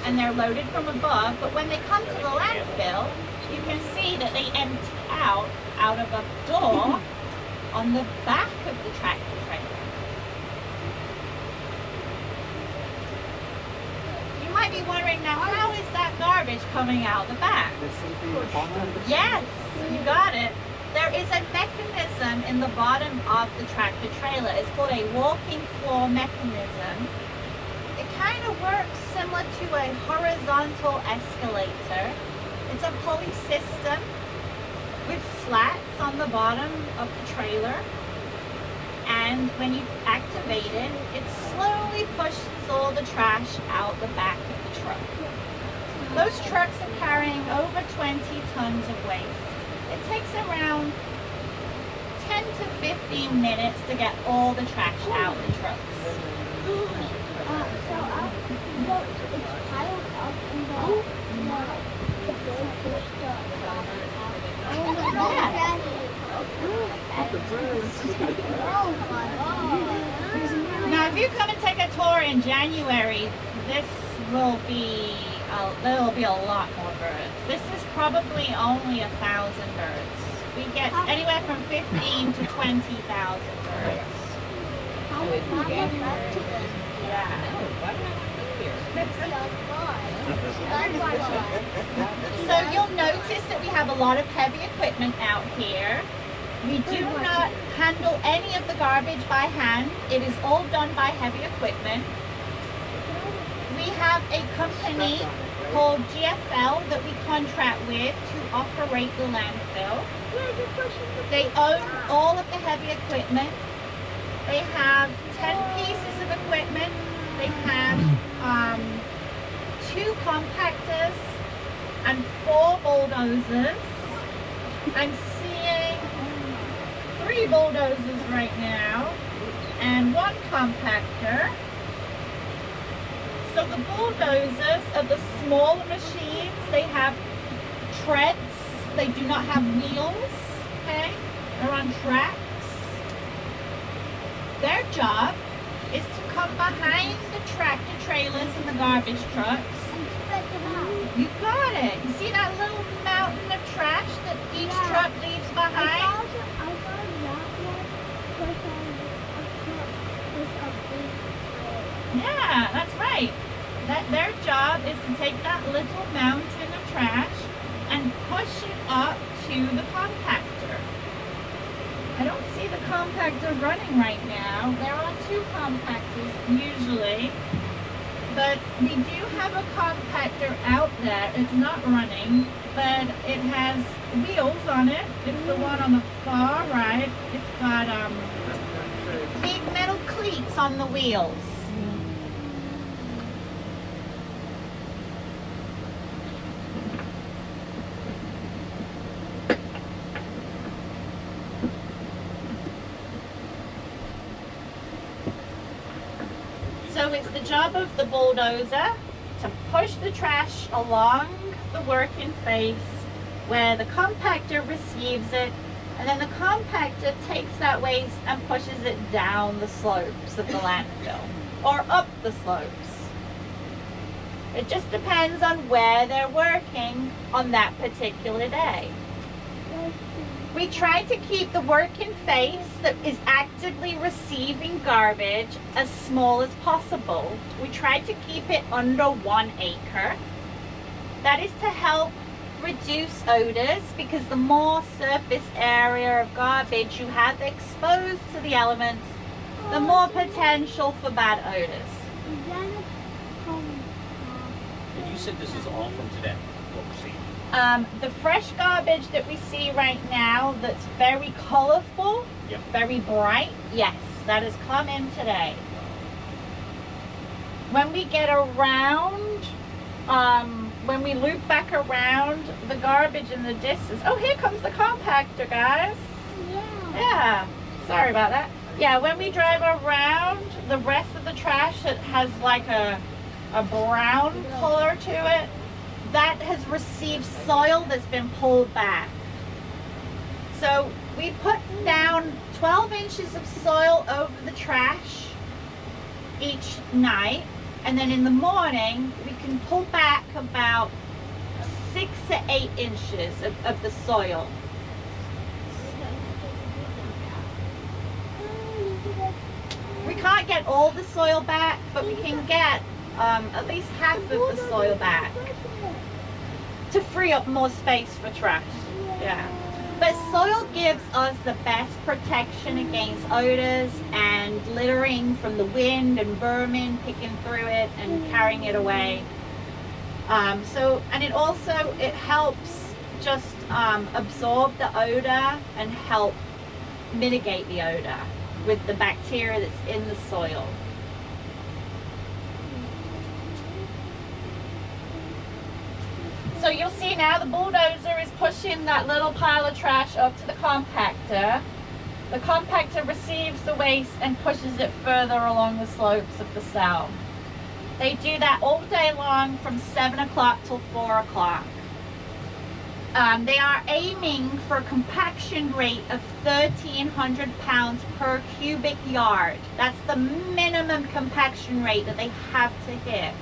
Speaker 4: and they're loaded from above, but when they come to the landfill, you can see that they empty out of a door on the back of the tractor trailer. You might be wondering now, how is that garbage coming out the back? Yes, you got it. There is a mechanism in the bottom of the tractor trailer. It's called a walking floor mechanism. It kind of works similar to a horizontal escalator. It's a pulley system with slats on the bottom of the trailer. And when you activate it, it slowly pushes all the trash out the back of the truck. Those trucks are carrying over 20 tons of waste. It takes around 10 to 15 minutes to get all the trash out of the trucks. Now, if you come and take a tour in January, there will be a lot more birds. This is probably only 1,000 birds. We get anywhere from 15 to 20,000 birds. So you'll notice that we have a lot of heavy equipment out here. We do not handle any of the garbage by hand. It is all done by heavy equipment. We have a company called GFL that we contract with to operate the landfill. They own all of the heavy equipment. They have 10 pieces of equipment. They have 2 compactors and 4 bulldozers. I'm seeing 3 bulldozers right now and 1 compactor. So the bulldozers are the smaller machines. They have treads. They do not have wheels. Okay? They're on tracks. Their job is to come behind the tractor trailers and the garbage trucks. You got it. You see that little mountain of trash that each truck leaves behind? Yeah, Yeah, that's right. Their job is to take that little mountain of trash and push it up to the compactor. I don't see the compactor running right now. There are 2 compactors usually, but we do have a compactor out there. It's not running, but it has wheels on it. It's the one on the far right. It's got big metal cleats on the wheels. So it's the job of the bulldozer to push the trash along the working face where the compactor receives it, and then the compactor takes that waste and pushes it down the slopes of the landfill or up the slopes. It just depends on where they're working on that particular day. We try to keep the working face that is actively receiving garbage as small as possible. We try to keep it under 1 acre. That is to help reduce odors, because the more surface area of garbage you have exposed to the elements, the more potential for bad odors.
Speaker 3: And you said this is all from today, what we're seeing.
Speaker 4: The fresh garbage that we see right now that's very colorful,
Speaker 3: Yep.
Speaker 4: very bright, yes, that has come in today. When we get around, when we loop back around the garbage in the distance, oh, here comes the compactor, guys. Yeah, sorry about that. Yeah, when we drive around the rest of the trash that has like a brown color to it, that has received soil that's been pulled back. So we put down 12 inches of soil over the trash each night, and then in the morning we can pull back about 6 to 8 inches of the soil. We can't get all the soil back, but we can get at least half of the soil back to free up more space for trash. Yeah. But soil gives us the best protection against odors and littering from the wind and vermin picking through it and carrying it away. And it also, it helps just absorb the odor and help mitigate the odor with the bacteria that's in the soil. So you'll see now the bulldozer is pushing that little pile of trash up to the compactor. The compactor receives the waste and pushes it further along the slopes of the cell. They do that all day long from 7 o'clock till 4 o'clock. They are aiming for a compaction rate of 1,300 pounds per cubic yard. That's the minimum compaction rate that they have to hit.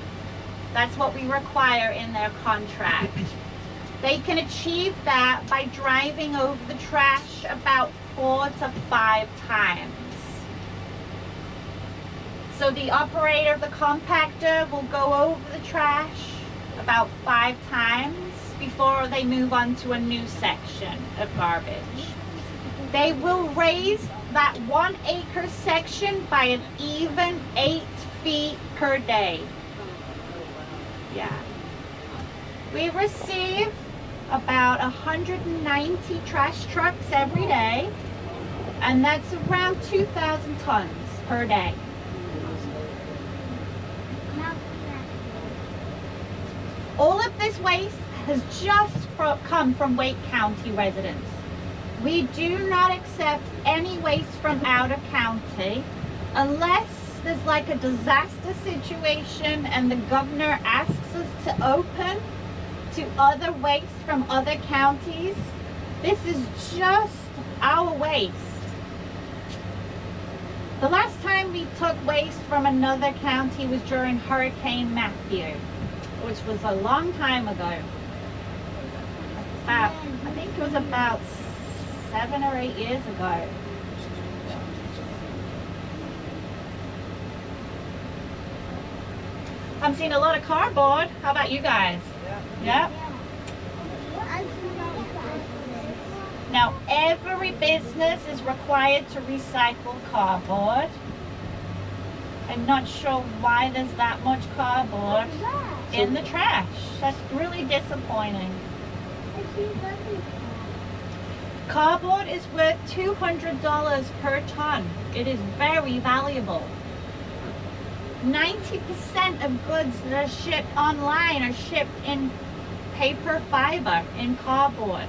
Speaker 4: That's what we require in their contract. They can achieve that by driving over the trash about 4 to 5 times. So the operator of the compactor will go over the trash about 5 times before they move on to a new section of garbage. They will raise that 1 acre section by an even 8 feet per day. Yeah. We receive about 190 trash trucks every day, and that's around 2,000 tons per day. All of this waste has just come from Wake County residents. We do not accept any waste from out of county unless there's like a disaster situation and the governor asks us to open to other waste from other counties. This is just our waste. The last time we took waste from another county was during Hurricane Matthew, which was a long time ago. I think it was about 7 or 8 years ago. I'm seeing a lot of cardboard. How about you guys? Yeah. Now, every business is required to recycle cardboard. I'm not sure why there's that much cardboard in the trash. That's really disappointing. Cardboard is worth $200 per ton. It is very valuable. 90% of goods that are shipped online are shipped in paper fiber, in cardboard.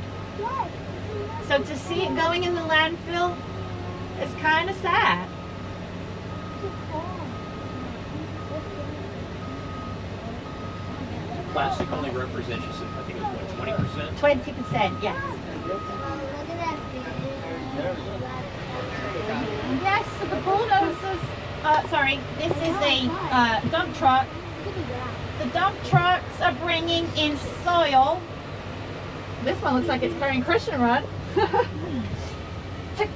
Speaker 4: So to see it going in the landfill is kind of sad.
Speaker 3: Plastic only represents, I think it was what, 20%?
Speaker 4: 20%, yes. Yes, so the bulldozers, sorry, this is a dump truck. The dump trucks are bringing in soil. This one looks like it's carrying Christian rod. To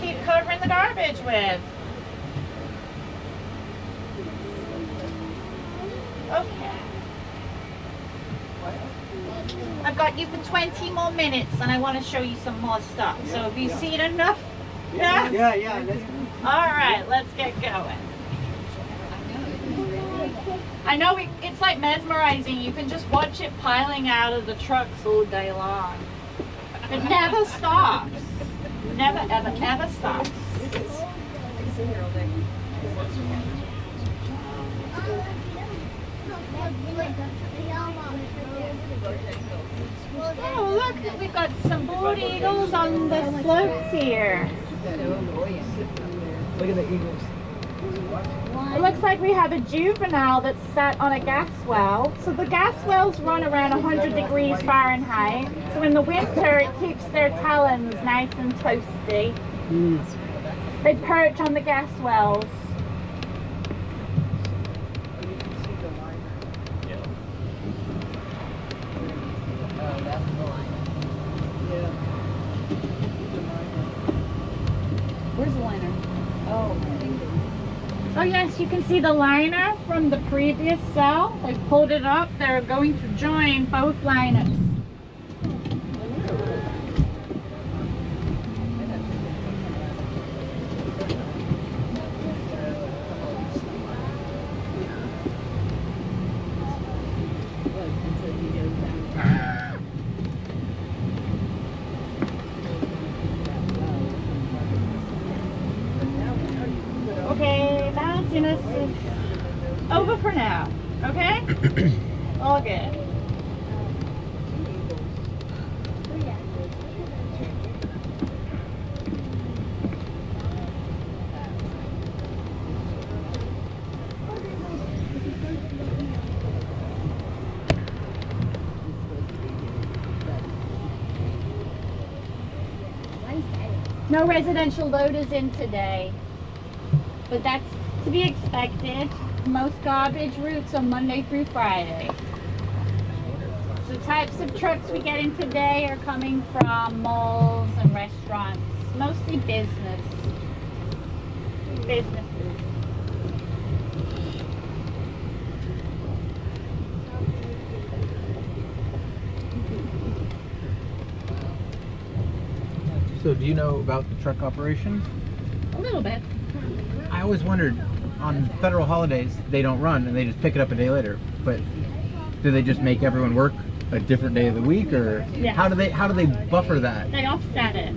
Speaker 4: keep covering the garbage with. Okay. I've got you for 20 more minutes and I want to show you some more stuff. So have you seen enough? Yeah?
Speaker 8: Yeah, let's go.
Speaker 4: Alright, let's get going. I know it's like mesmerizing. You can just watch it piling out of the trucks all day long. It never stops. Never, ever, ever stops. Oh, look, we've got some bald eagles on the slopes here.
Speaker 8: Look at the eagles.
Speaker 4: It looks like we have a juvenile that's sat on a gas well. So the gas wells run around 100 degrees Fahrenheit. So in the winter it keeps their talons nice and toasty. They perch on the gas wells.
Speaker 2: Where's the liner? Oh,
Speaker 4: Oh yes, you can see the liner from the previous cell. They pulled it up. They're going to join both liners. Okay, bounciness is over for now. Okay? All good. No residential loaders in today, but that's to be expected. Most garbage routes are Monday through Friday. The types of trucks we get in today are coming from malls and restaurants, mostly businesses.
Speaker 9: So do you know about the truck operation?
Speaker 4: A little bit.
Speaker 9: I always wondered, on federal holidays they don't run and they just pick it up a day later. But do they just make everyone work a different day of the week, or
Speaker 4: Yeah.
Speaker 9: how do they buffer that?
Speaker 4: They offset it.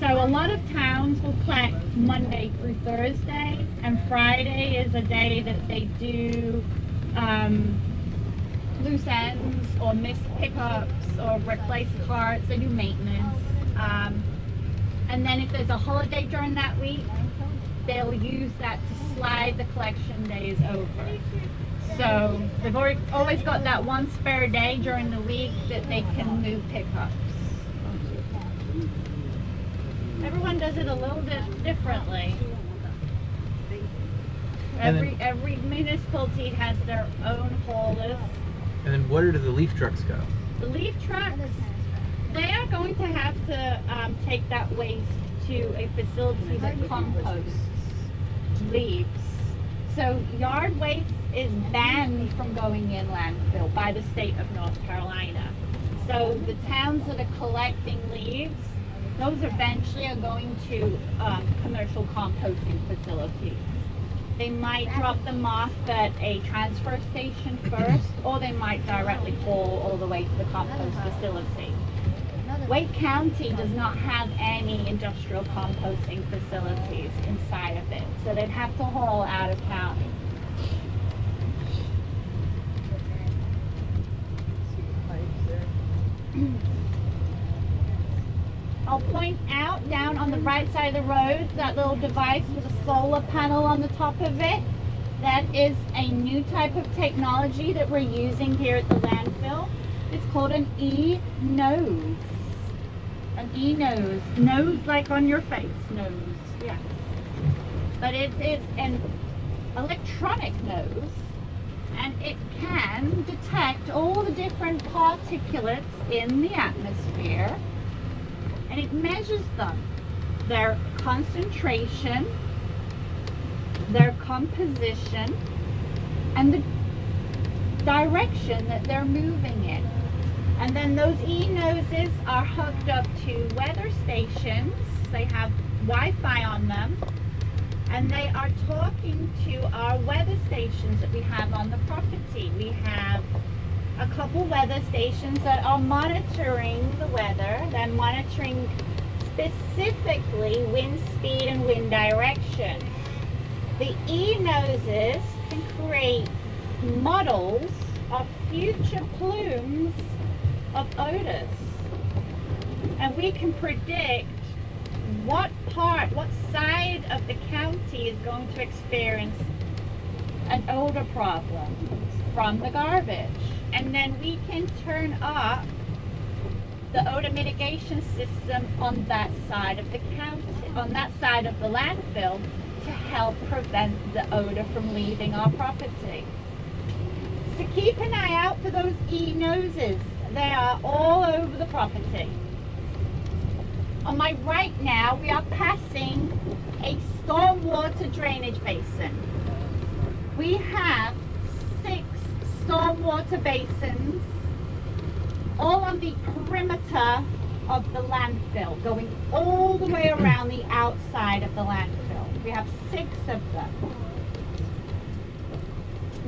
Speaker 4: So a lot of towns will collect Monday through Thursday, and Friday is a day that they do loose ends or missed pickups or replace carts. They do maintenance. And then if there's a holiday during that week, they'll use that to slide the collection days over. So they've always got that one spare day during the week that they can move pickups. Everyone does it a little bit differently. Every municipality has their own haul list.
Speaker 9: And then where do the leaf trucks go?
Speaker 4: The leaf trucks, they are going to have to take that waste to a facility that composts. So they've already got that one spare day during the week that they can move pickups. Everyone does it a little bit differently. Every municipality has their own haul list. And then where do the leaf trucks go? The leaf trucks, they are going to have to take that waste to a facility that composts. So leaves. So yard waste is banned from going in landfill by the state of North Carolina. So the towns that are collecting leaves, those eventually are going to commercial composting facilities. They might drop them off at a transfer station first, or they might directly haul all the way to the compost facility. Wake County does not have any industrial composting facilities inside of it, so they'd have to haul out of county.
Speaker 8: See the pipes there?
Speaker 4: I'll point out down on the right side of the road, that little device with a solar panel on the top of it. That is a new type of technology that we're using here at the landfill. It's called an e-nose. An e-nose. Nose like on your face. Nose. Yeah. But it is an electronic nose, and it can detect all the different particulates in the atmosphere, and it measures them, their concentration, their composition, and the direction that they're moving in. And then those e-noses are hooked up to weather stations. They have Wi-Fi on them, and they are talking to our weather stations that we have on the property. We have a couple weather stations that are monitoring the weather. They're monitoring specifically wind speed and wind direction. The e-noses can create models of future plumes of odors, and we can predict what side of the county is going to experience an odor problem from the garbage. And then we can turn up the odor mitigation system on that side of the county, on that side of the landfill, to help prevent the odor from leaving our property. So keep an eye out for those e-noses. They are all over the property. On my right now, we are passing a stormwater drainage basin. We have 6 stormwater basins all on the perimeter of the landfill, going all the way around the outside of the landfill. We have 6 of them.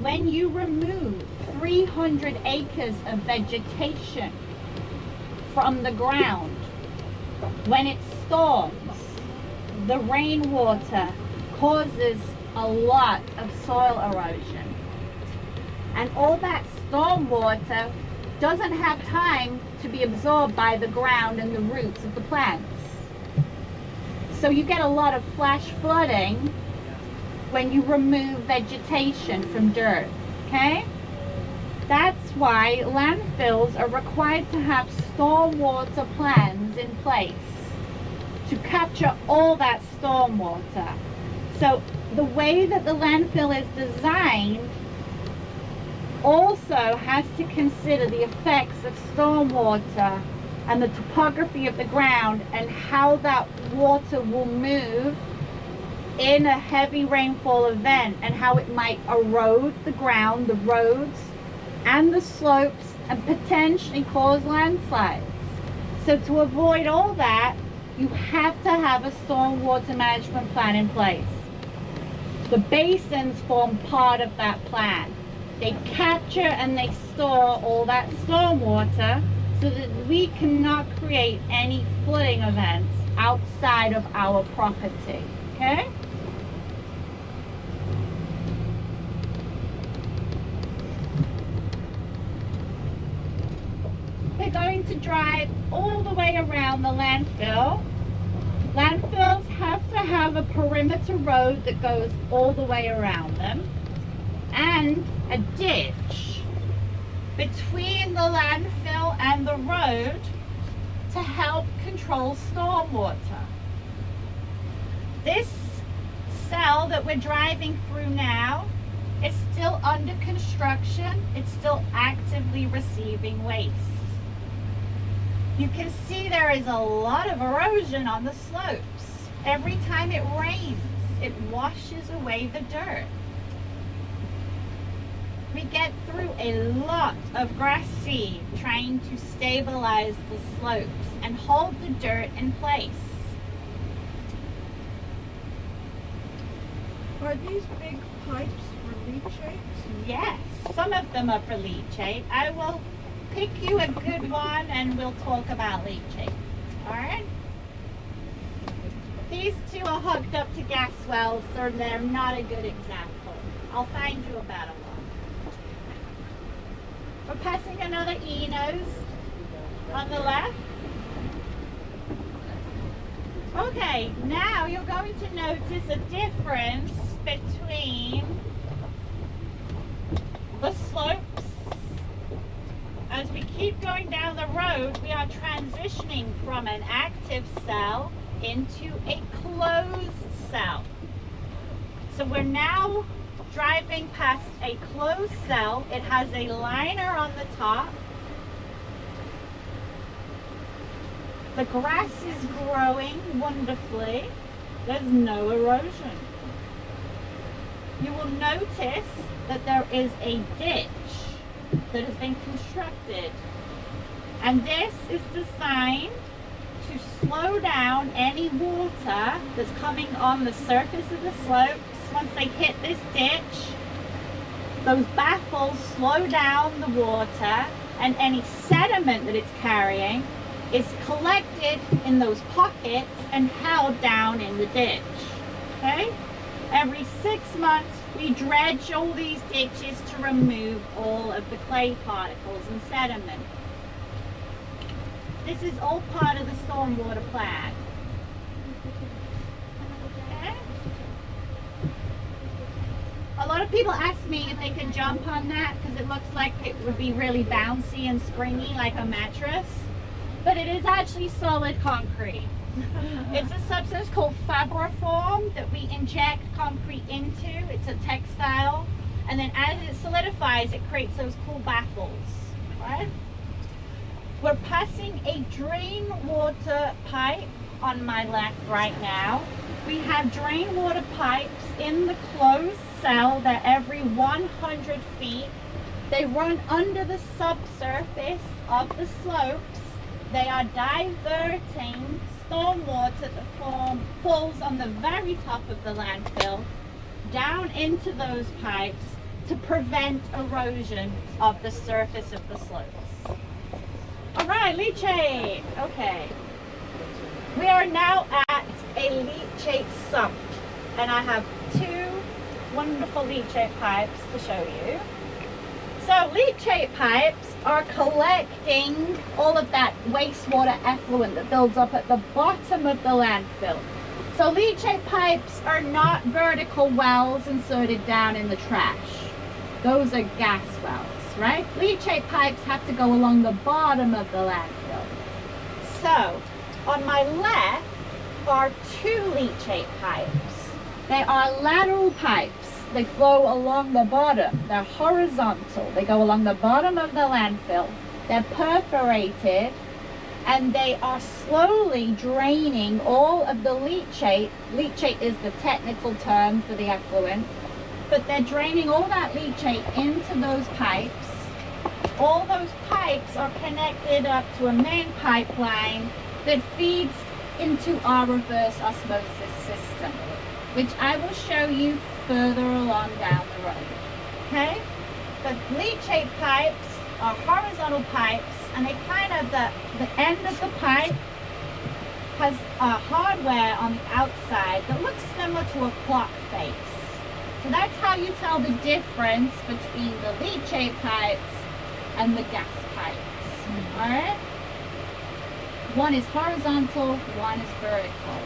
Speaker 4: When you remove 300 acres of vegetation from the ground, when it storms, the rainwater causes a lot of soil erosion. And all that storm water doesn't have time to be absorbed by the ground and the roots of the plants. So you get a lot of flash flooding when you remove vegetation from dirt, okay? That's why landfills are required to have stormwater plans in place to capture all that stormwater. So the way that the landfill is designed also has to consider the effects of stormwater and the topography of the ground and how that water will move in a heavy rainfall event, and how it might erode the ground, the roads, and the slopes, and potentially cause landslides. So to avoid all that, you have to have a stormwater management plan in place. The basins form part of that plan. They capture and they store all that stormwater so that we cannot create any flooding events outside of our property, okay? We're going to drive all the way around the landfill. Landfills have to have a perimeter road that goes all the way around them, and a ditch between the landfill and the road to help control stormwater. This cell that we're driving through now is still under construction. It's still actively receiving waste. You can see there is a lot of erosion on the slopes every time it rains. it washes away the dirt. We get through a lot of grass seed trying to stabilize the slopes and hold the dirt in place.
Speaker 5: Are these big pipes for leachates?
Speaker 4: Yes, some of them are for leachate. I will pick you a good one and we'll talk about leachate. Alright? These two are hooked up to gas wells, so they're not a good example. I'll find you a better one. We're passing another Enos on the left. Okay, now you're going to notice a difference between the slopes. As we keep going down the road, we are transitioning from an active cell into a closed cell. So we're now driving past a closed cell. It has a liner on the top. The grass is growing wonderfully. There's no erosion. You will notice that there is a ditch that has been constructed. And this is designed to slow down any water that's coming on the surface of the slopes. Once they hit this ditch, those baffles slow down the water, and any sediment that it's carrying is collected in those pockets and held down in the ditch. Okay? Every 6 months, we dredge all these ditches to remove all of the clay particles and sediment. This is all part of the stormwater plan. Okay? A lot of people ask me if they can jump on that because it looks like it would be really bouncy and springy like a mattress. But it is actually solid concrete. It's a substance called Fabriform that we inject concrete into. It's a textile. And then as it solidifies, it creates those cool baffles. Right? We're passing a drain water pipe on my left right now. We have drain water pipes in the closed cell that every 100 feet, they run under the subsurface of the slopes. They are diverting storm water that falls on the very top of the landfill down into those pipes to prevent erosion of the surface of the slopes. All right, leachate. Okay. We are now at a leachate sump, and I have two wonderful leachate pipes to show you. So leachate pipes are collecting all of that wastewater effluent that builds up at the bottom of the landfill. So leachate pipes are not vertical wells inserted down in the trash. Those are gas wells, right? Leachate pipes have to go along the bottom of the landfill. So on my left are two leachate pipes. They are lateral pipes. They flow along the bottom. They're horizontal. They go along the bottom of the landfill. They're perforated, and they are slowly draining all of the leachate. Leachate is the technical term for the effluent. But they're draining all that leachate into those pipes. All those pipes are connected up to a main pipeline that feeds into our reverse osmosis system, which I will show you further along down the road. Okay? The leachate pipes are horizontal pipes, and they kind of, the end of the pipe has hardware on the outside that looks similar to a clock face. So that's how you tell the difference between the leachate pipes and the gas pipes. Alright? One is horizontal, one is vertical.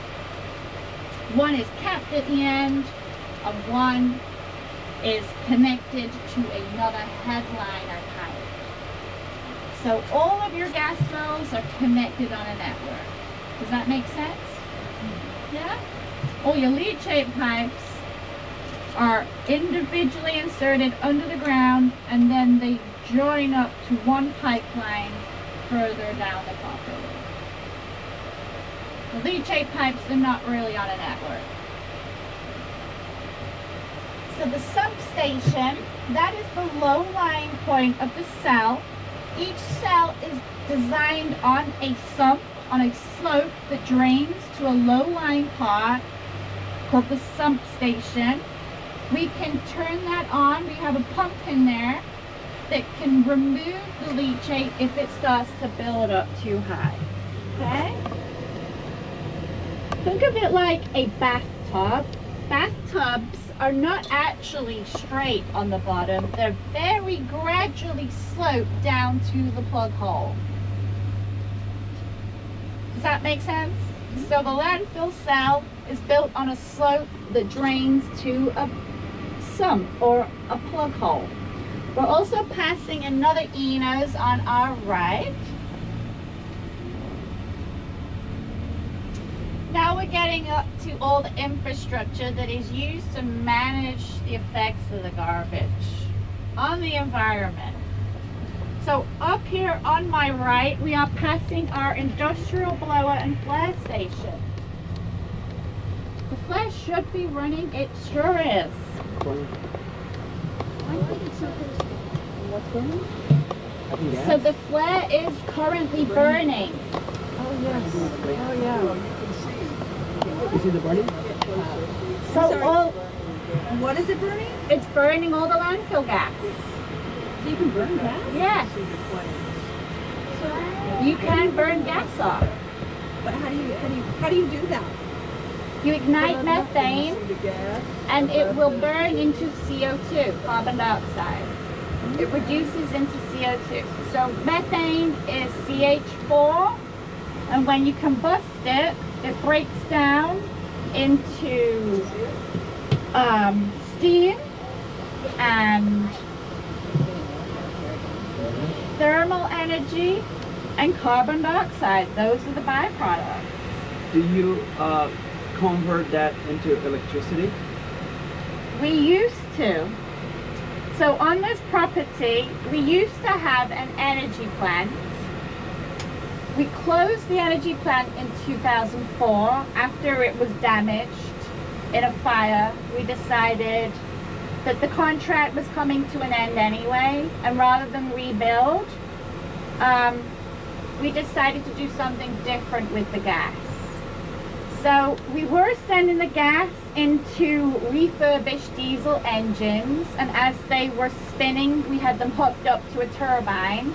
Speaker 4: One is capped at the end, and one is connected to another headliner pipe. So all of your gas wells are connected on a network. Does that make sense? Yeah? All your leachate pipes are individually inserted under the ground, and then they join up to one pipeline further down the property. The leachate pipes are not really on a network. So the sump station, that is the low-lying point of the cell. Each cell is designed on a sump, on a slope that drains to a low-lying part called the sump station. We can turn that on. We have a pump in there that can remove the leachate if it starts to build up too high. Okay? Think of it like a bathtub. Bathtubs are not actually straight on the bottom. They're very gradually sloped down to the plug hole. Does that make sense? So the landfill cell is built on a slope that drains to a sump or a plug hole. We're also passing another Enos on our right. Now we're getting up to all the infrastructure that is used to manage the effects of the garbage on the environment. So up here on my right, we are passing our industrial blower and flare station. The flare should be running, it sure is.
Speaker 6: What's burning?
Speaker 4: So the flare is currently burning.
Speaker 7: Oh, yes. Oh, yeah.
Speaker 8: You see the burning?
Speaker 4: So all,
Speaker 1: What is it burning?
Speaker 4: it's burning all the landfill gas.
Speaker 1: So you can burn gas?
Speaker 4: Yes, you can burn gas off.
Speaker 1: But how do you do that?
Speaker 4: You ignite methane and it will burn into CO2, carbon dioxide. It reduces into CO2. So methane is CH4, and when you combust it, it breaks down into steam and thermal energy and carbon dioxide. Those are the byproducts.
Speaker 8: Do you convert that into electricity?
Speaker 4: We used to. So on this property, we used to have an energy plant. We closed the energy plant in 2004 after it was damaged in a fire. We decided that the contract was coming to an end anyway, and rather than rebuild, we decided to do something different with the gas. So we were sending the gas into refurbished diesel engines, and as they were spinning, we had them hooked up to a turbine,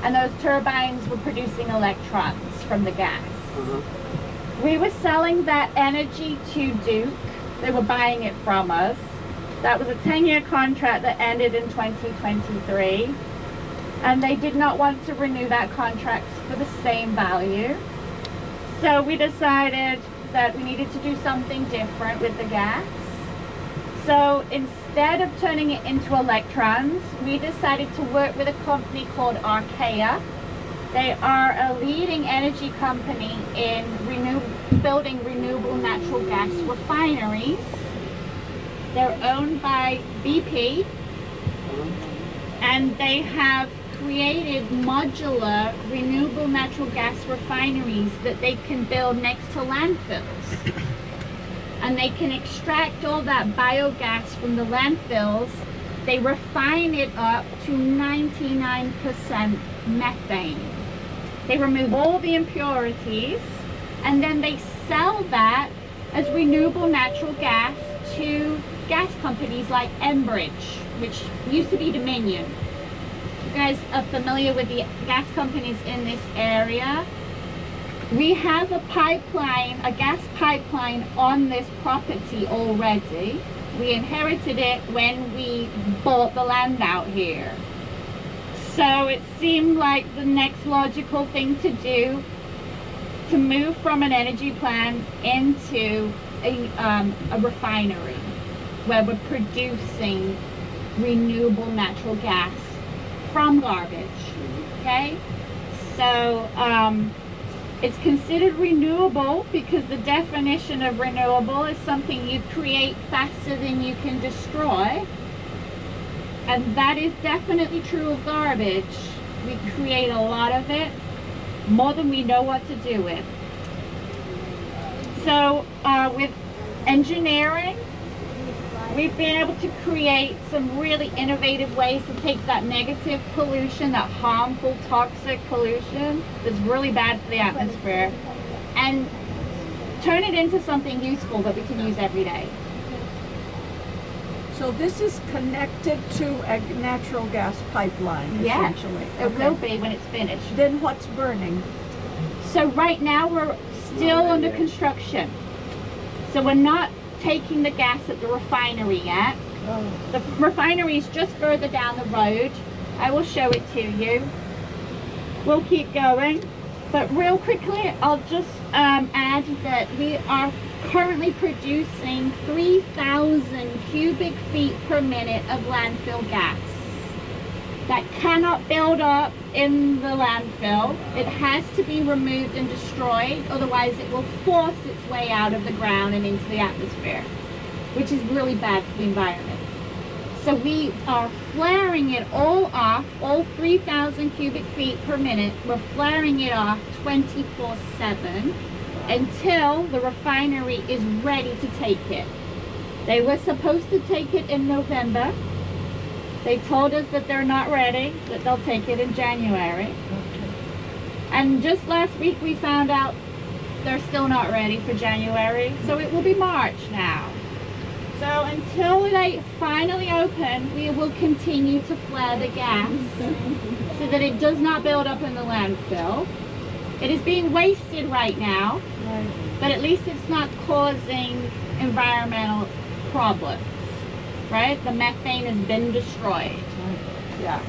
Speaker 4: and those turbines were producing electrons from the gas. We were selling that energy to Duke. They were buying it from us. That was a 10-year contract that ended in 2023, and they did not want to renew that contract for the same value. So we decided that we needed to do something different with the gas. So instead of turning it into electrons, we decided to work with a company called Archaea. They are a leading energy company in building renewable natural gas refineries. They're owned by BP, and they have created modular renewable natural gas refineries that they can build next to landfills. And they can extract all that biogas from the landfills. They refine it up to 99% methane. They remove all the impurities, and then they sell that as renewable natural gas to gas companies like Enbridge, which used to be Dominion. You guys are familiar with the gas companies in this area. We have a pipeline, a gas pipeline on this property already. We inherited it when we bought the land out here. So it seemed like the next logical thing to do to move from an energy plant into a refinery where we're producing renewable natural gas from garbage. Okay, so it's considered renewable because the definition of renewable is something you create faster than you can destroy, and that is definitely true of garbage. We create a lot of it, more than we know what to do with. So with engineering, We've been able to create some really innovative ways to take that negative pollution, that harmful, toxic pollution that's really bad for the atmosphere, and turn it into something useful that we can use every day.
Speaker 7: So this is connected to a natural gas pipeline,
Speaker 4: Yeah,
Speaker 7: essentially.
Speaker 4: it will be when it's finished.
Speaker 7: Then what's burning?
Speaker 4: So right now we're still under construction. So we're not taking the gas at the refinery yet.
Speaker 7: Oh.
Speaker 4: The refinery is just further down the road. I will show it to you. We'll keep going. But real quickly, I'll just add that we are currently producing 3,000 cubic feet per minute of landfill gas. That cannot build up in the landfill. It has to be removed and destroyed, otherwise it will force its way out of the ground and into the atmosphere, which is really bad for the environment. So we are flaring it all off, all 3,000 cubic feet per minute. We're flaring it off 24/7 until the refinery is ready to take it. They were supposed to take it in November. They told us that they're not ready, that they'll take it in January. And just last week we found out they're still not ready for January, so it will be March now. So until they finally open, we will continue to flare the gas so that it does not build up in the landfill. It is being wasted right now, but at least it's not causing environmental problems, right? The methane has been destroyed.
Speaker 7: Yeah.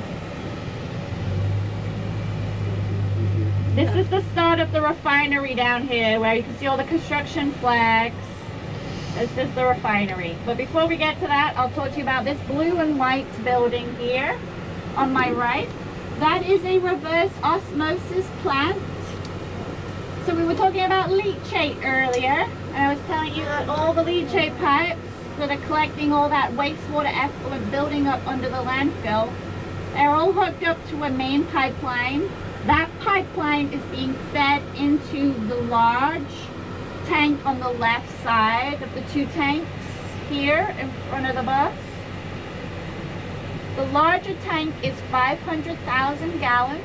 Speaker 4: This is the start of the refinery down here, where you can see all the construction flags. This is the refinery. But before we get to that, I'll talk to you about this blue and white building here on my right. That is a reverse osmosis plant. So we were talking about leachate earlier, and I was telling you that all the leachate pipes that are collecting all that wastewater effluent building up under the landfill, they're all hooked up to a main pipeline. That pipeline is being fed into the large tank on the left side of the two tanks here in front of the bus. The larger tank is 500,000 gallons.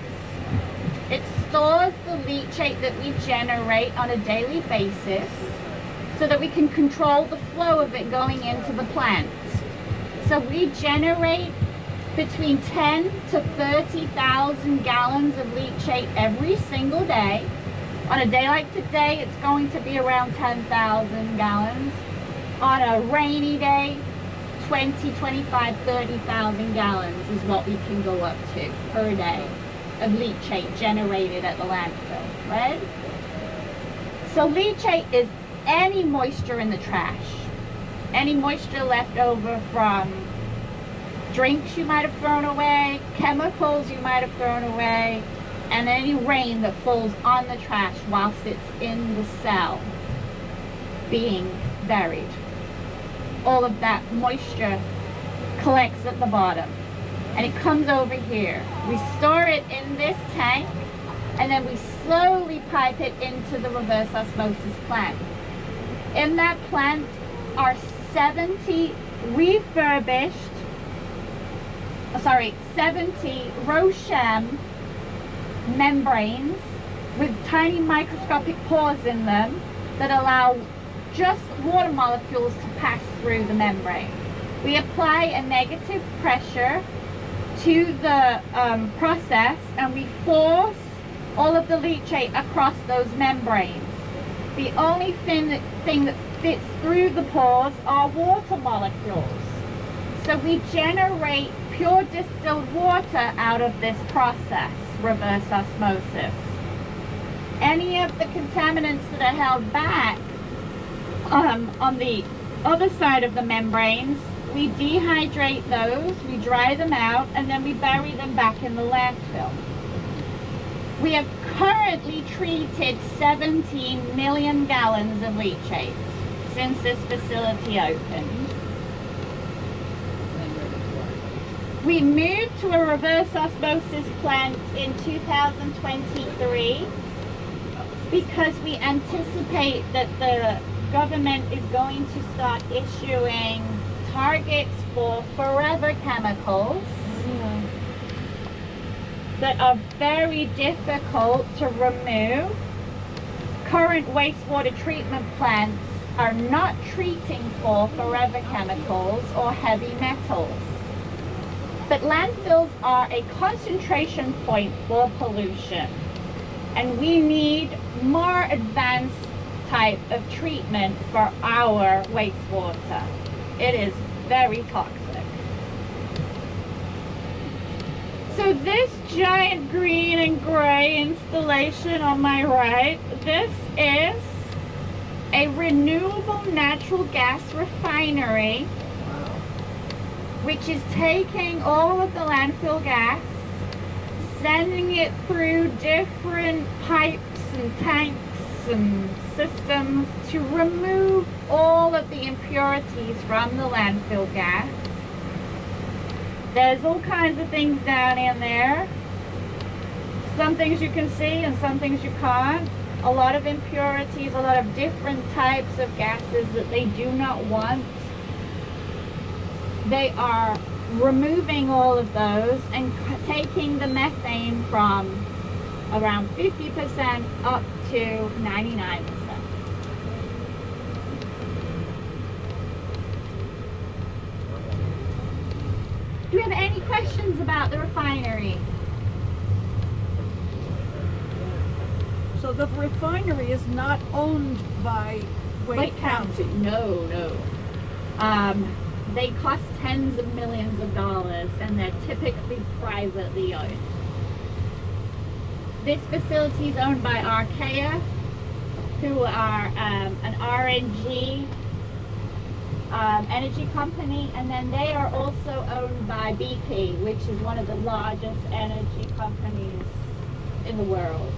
Speaker 4: It stores the leachate that we generate on a daily basis so that we can control the flow of it going into the plant. So we generate between 10 to 30,000 gallons of leachate every single day. On a day like today, it's going to be around 10,000 gallons. On a rainy day, 20, 25, 30,000 gallons is what we can go up to per day of leachate generated at the landfill, right? So leachate is any moisture in the trash, any moisture left over from drinks you might have thrown away, chemicals you might have thrown away, and any rain that falls on the trash whilst it's in the cell being buried. All of that moisture collects at the bottom and it comes over here. We store it in this tank and then we slowly pipe it into the reverse osmosis plant. In that plant are 70 Rochem membranes with tiny microscopic pores in them that allow just water molecules to pass through the membrane. We apply a negative pressure to the process and we force all of the leachate across those membranes. The only thing that fits through the pores are water molecules. So we generate pure distilled water out of this process, reverse osmosis. Any of the contaminants that are held back on the other side of the membranes, we dehydrate those, we dry them out, and then we bury them back in the landfill. We have currently treated 17 million gallons of leachate since this facility opened. We moved to a reverse osmosis plant in 2023 because we anticipate that the government is going to start issuing targets for forever chemicals that are very difficult to remove. Current wastewater treatment plants are not treating for forever chemicals or heavy metals. But landfills are a concentration point for pollution, and we need more advanced type of treatment for our wastewater. It is very toxic. So this giant green and gray installation on my right, this is a renewable natural gas refinery, which is taking all of the landfill gas, sending it through different pipes and tanks and systems to remove all of the impurities from the landfill gas. There's all kinds of things down in there. Some things you can see and some things you can't. A lot of impurities, a lot of different types of gases that they do not want. They are removing all of those and taking the methane from around 50% up to 99%. Do you have any questions about the refinery?
Speaker 7: So the refinery is not owned by Wake County.
Speaker 4: No. They cost tens of millions of dollars, and they're typically privately owned. This facility is owned by Archaea, who are an RNG energy company, and then they are also owned by BP, which is one of the largest energy companies in the world.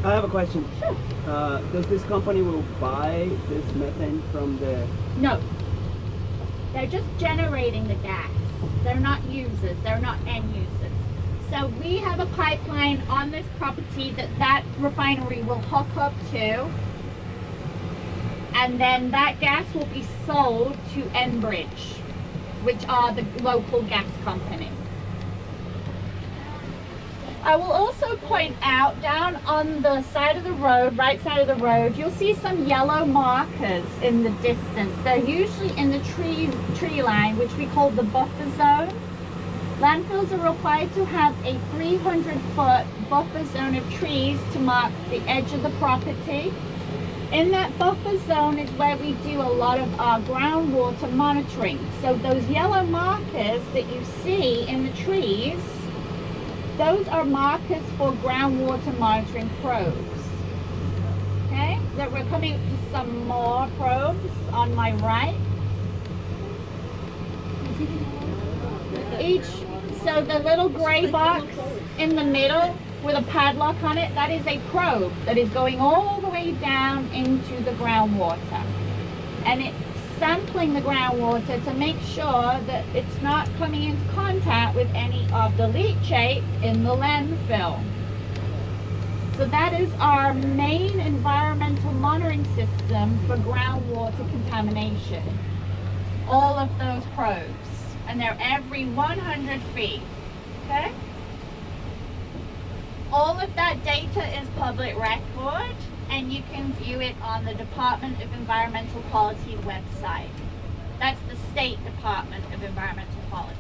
Speaker 10: I have a question.
Speaker 4: Sure.
Speaker 10: Does this company will buy this methane from the...
Speaker 4: No. They're just generating the gas. They're not users. They're not end users. So we have a pipeline on this property that refinery will hook up to, and then that gas will be sold to Enbridge, which are the local gas company. I will also point out down on the side of the road, right side of the road, you'll see some yellow markers in the distance. They're usually in the tree line, which we call the buffer zone. Landfills are required to have a 300-foot buffer zone of trees to mark the edge of the property. In that buffer zone is where we do a lot of our groundwater monitoring. So those yellow markers that you see in the trees, those are markers for groundwater monitoring probes. Okay, that we're coming to some more probes on my right. So the little gray box in the middle with a padlock on it, that is a probe that is going all the way down into the groundwater. And it's sampling the groundwater to make sure that it's not coming into contact with any of the leachate in the landfill. So that is our main environmental monitoring system for groundwater contamination. All of those probes. And they're every 100 feet, okay? All of that data is public record, and you can view it on the Department of Environmental Quality website. That's the State Department of Environmental Quality.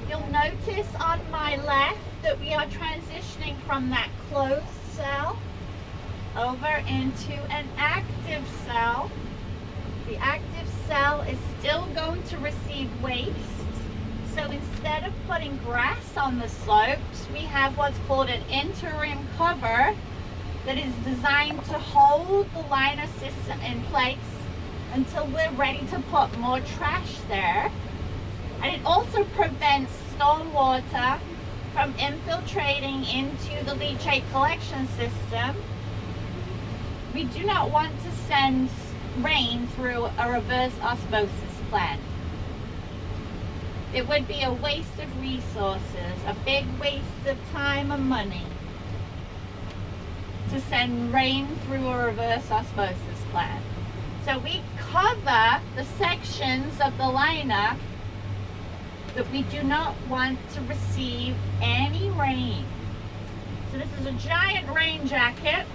Speaker 4: You'll notice on my left that we are transitioning from that closed cell over into an active cell. The active cell is still going to receive waste. So instead of putting grass on the slopes, we have what's called an interim cover that is designed to hold the liner system in place until we're ready to put more trash there. And it also prevents stormwater from infiltrating into the leachate collection system. We do not want to send rain through a reverse osmosis plant. It would be a waste of resources, a big waste of time and money to send rain through a reverse osmosis plant. So we cover the sections of the liner that we do not want to receive any rain. So this is a giant rain jacket,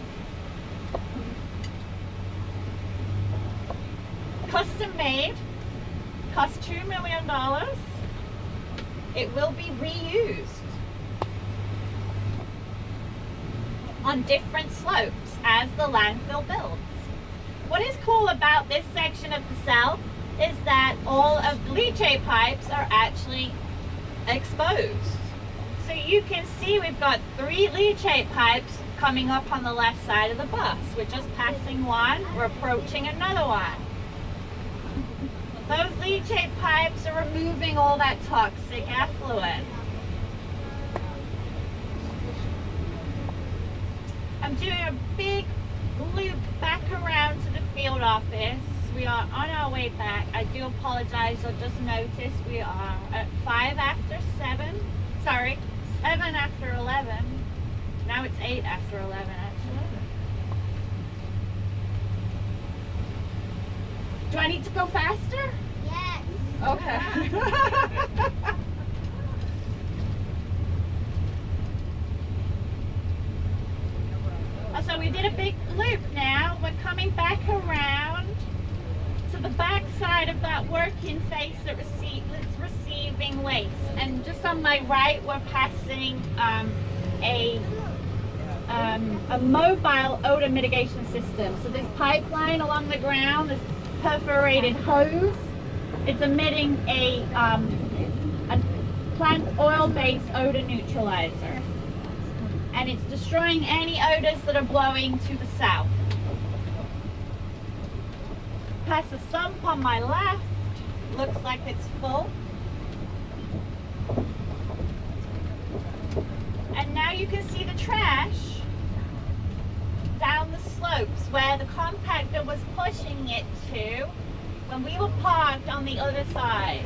Speaker 4: custom made, cost $2 million. It will be reused on different slopes as the landfill builds. What is cool about this section of the cell is that all of the leachate pipes are actually exposed. So you can see we've got 3 leachate pipes coming up on the left side of the bus. We're just passing one, we're approaching another one. Those leachate pipes are removing all that toxic effluent. I'm doing a big loop back around to the field office. We are on our way back. I do apologize, I just noticed we are at 5 after 7. Sorry, 7 after 11. Now it's 8 after 11 actually. Do I need to go faster?
Speaker 11: Yes.
Speaker 4: Okay. So we did a big loop now. We're coming back around to the back side of that working face that's receiving waste. And just on my right, we're passing a mobile odor mitigation system. So this pipeline along the ground, this perforated hose, it's emitting a plant oil-based odor neutralizer. And it's destroying any odors that are blowing to the south. Past the sump on my left, looks like it's full. And now you can see the trash down the slopes where the compactor was pushing it to when we were parked on the other side.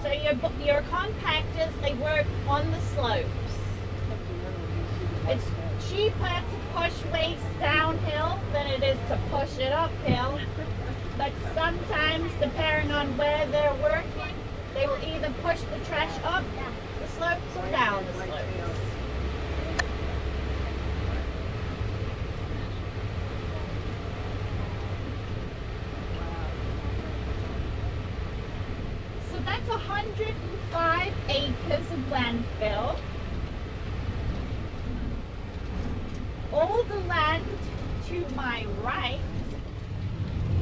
Speaker 4: So your compactors, they work on the slopes. It's cheaper to push waste downhill than it is to push it uphill. But sometimes, depending on where they're working, they will either push the trash up the slopes or down the slopes. That's 105 acres of landfill. All the land to my right,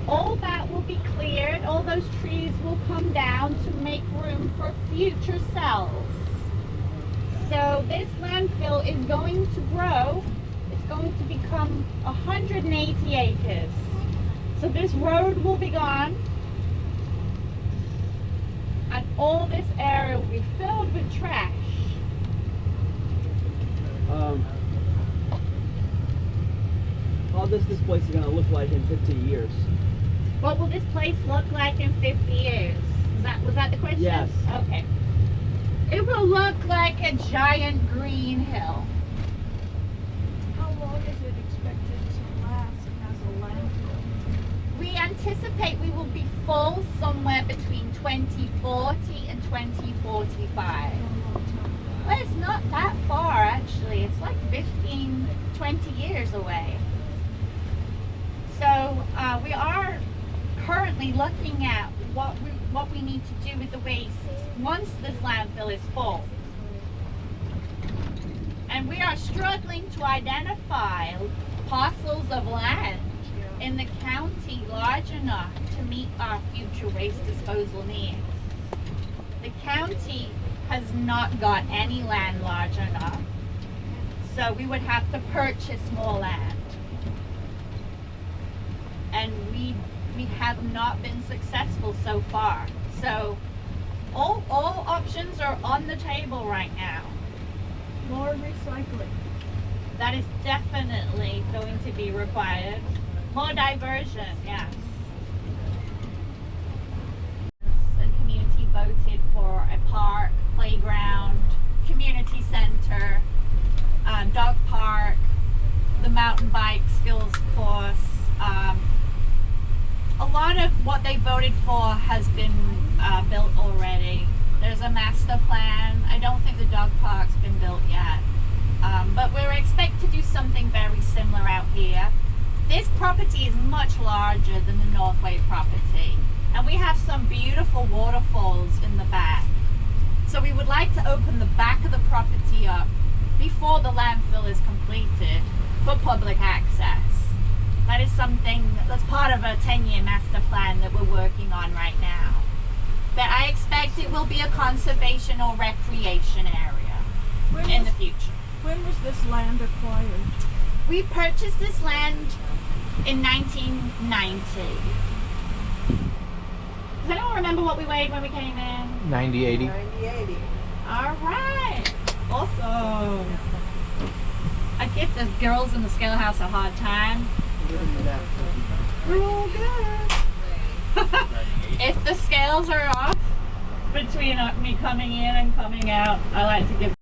Speaker 4: all that will be cleared, all those trees will come down to make room for future cells. So this landfill is going to grow, it's going to become 180 acres. So this road will be gone. And all this area will be filled with trash.
Speaker 10: How does this place going to look like in 50 years?
Speaker 4: What will this place look like in 50 years? Was that the question?
Speaker 10: Yes.
Speaker 4: Okay. It will look like a giant green hill.
Speaker 7: How long is it expected to last as a landfill?
Speaker 4: We anticipate we will be full somewhere between 2040 and 2045. Well, it's not that far actually. It's like 15, 20 years away. So we are currently looking at what we need to do with the waste once this landfill is full. And we are struggling to identify parcels of land in the county large enough to meet our future waste disposal needs. The county has not got any land large enough, so we would have to purchase more land. And we have not been successful so far. So all options are on the table right now.
Speaker 7: More recycling.
Speaker 4: That is definitely going to be required. More diversion, yes. And community voted for a park, playground, community center, dog park, the mountain bike skills course. A lot of what they voted for has been built already. There's a master plan. I don't think the dog park's been built yet. But we're expected to do something very similar out here. This property is much larger than the Northway property. And we have some beautiful waterfalls in the back. So we would like to open the back of the property up before the landfill is completed for public access. That is something that's part of a 10-year master plan that we're working on right now. But I expect it will be a conservation or recreation area in the future.
Speaker 7: When was this land acquired?
Speaker 4: We purchased this land in 1990. Does anyone remember what we weighed when we came in?
Speaker 9: 90, 80.
Speaker 5: 90-80.
Speaker 4: All right. Awesome. I give the girls in the scale house a hard time. We're all good. If the scales are off between me coming in and coming out, I like to give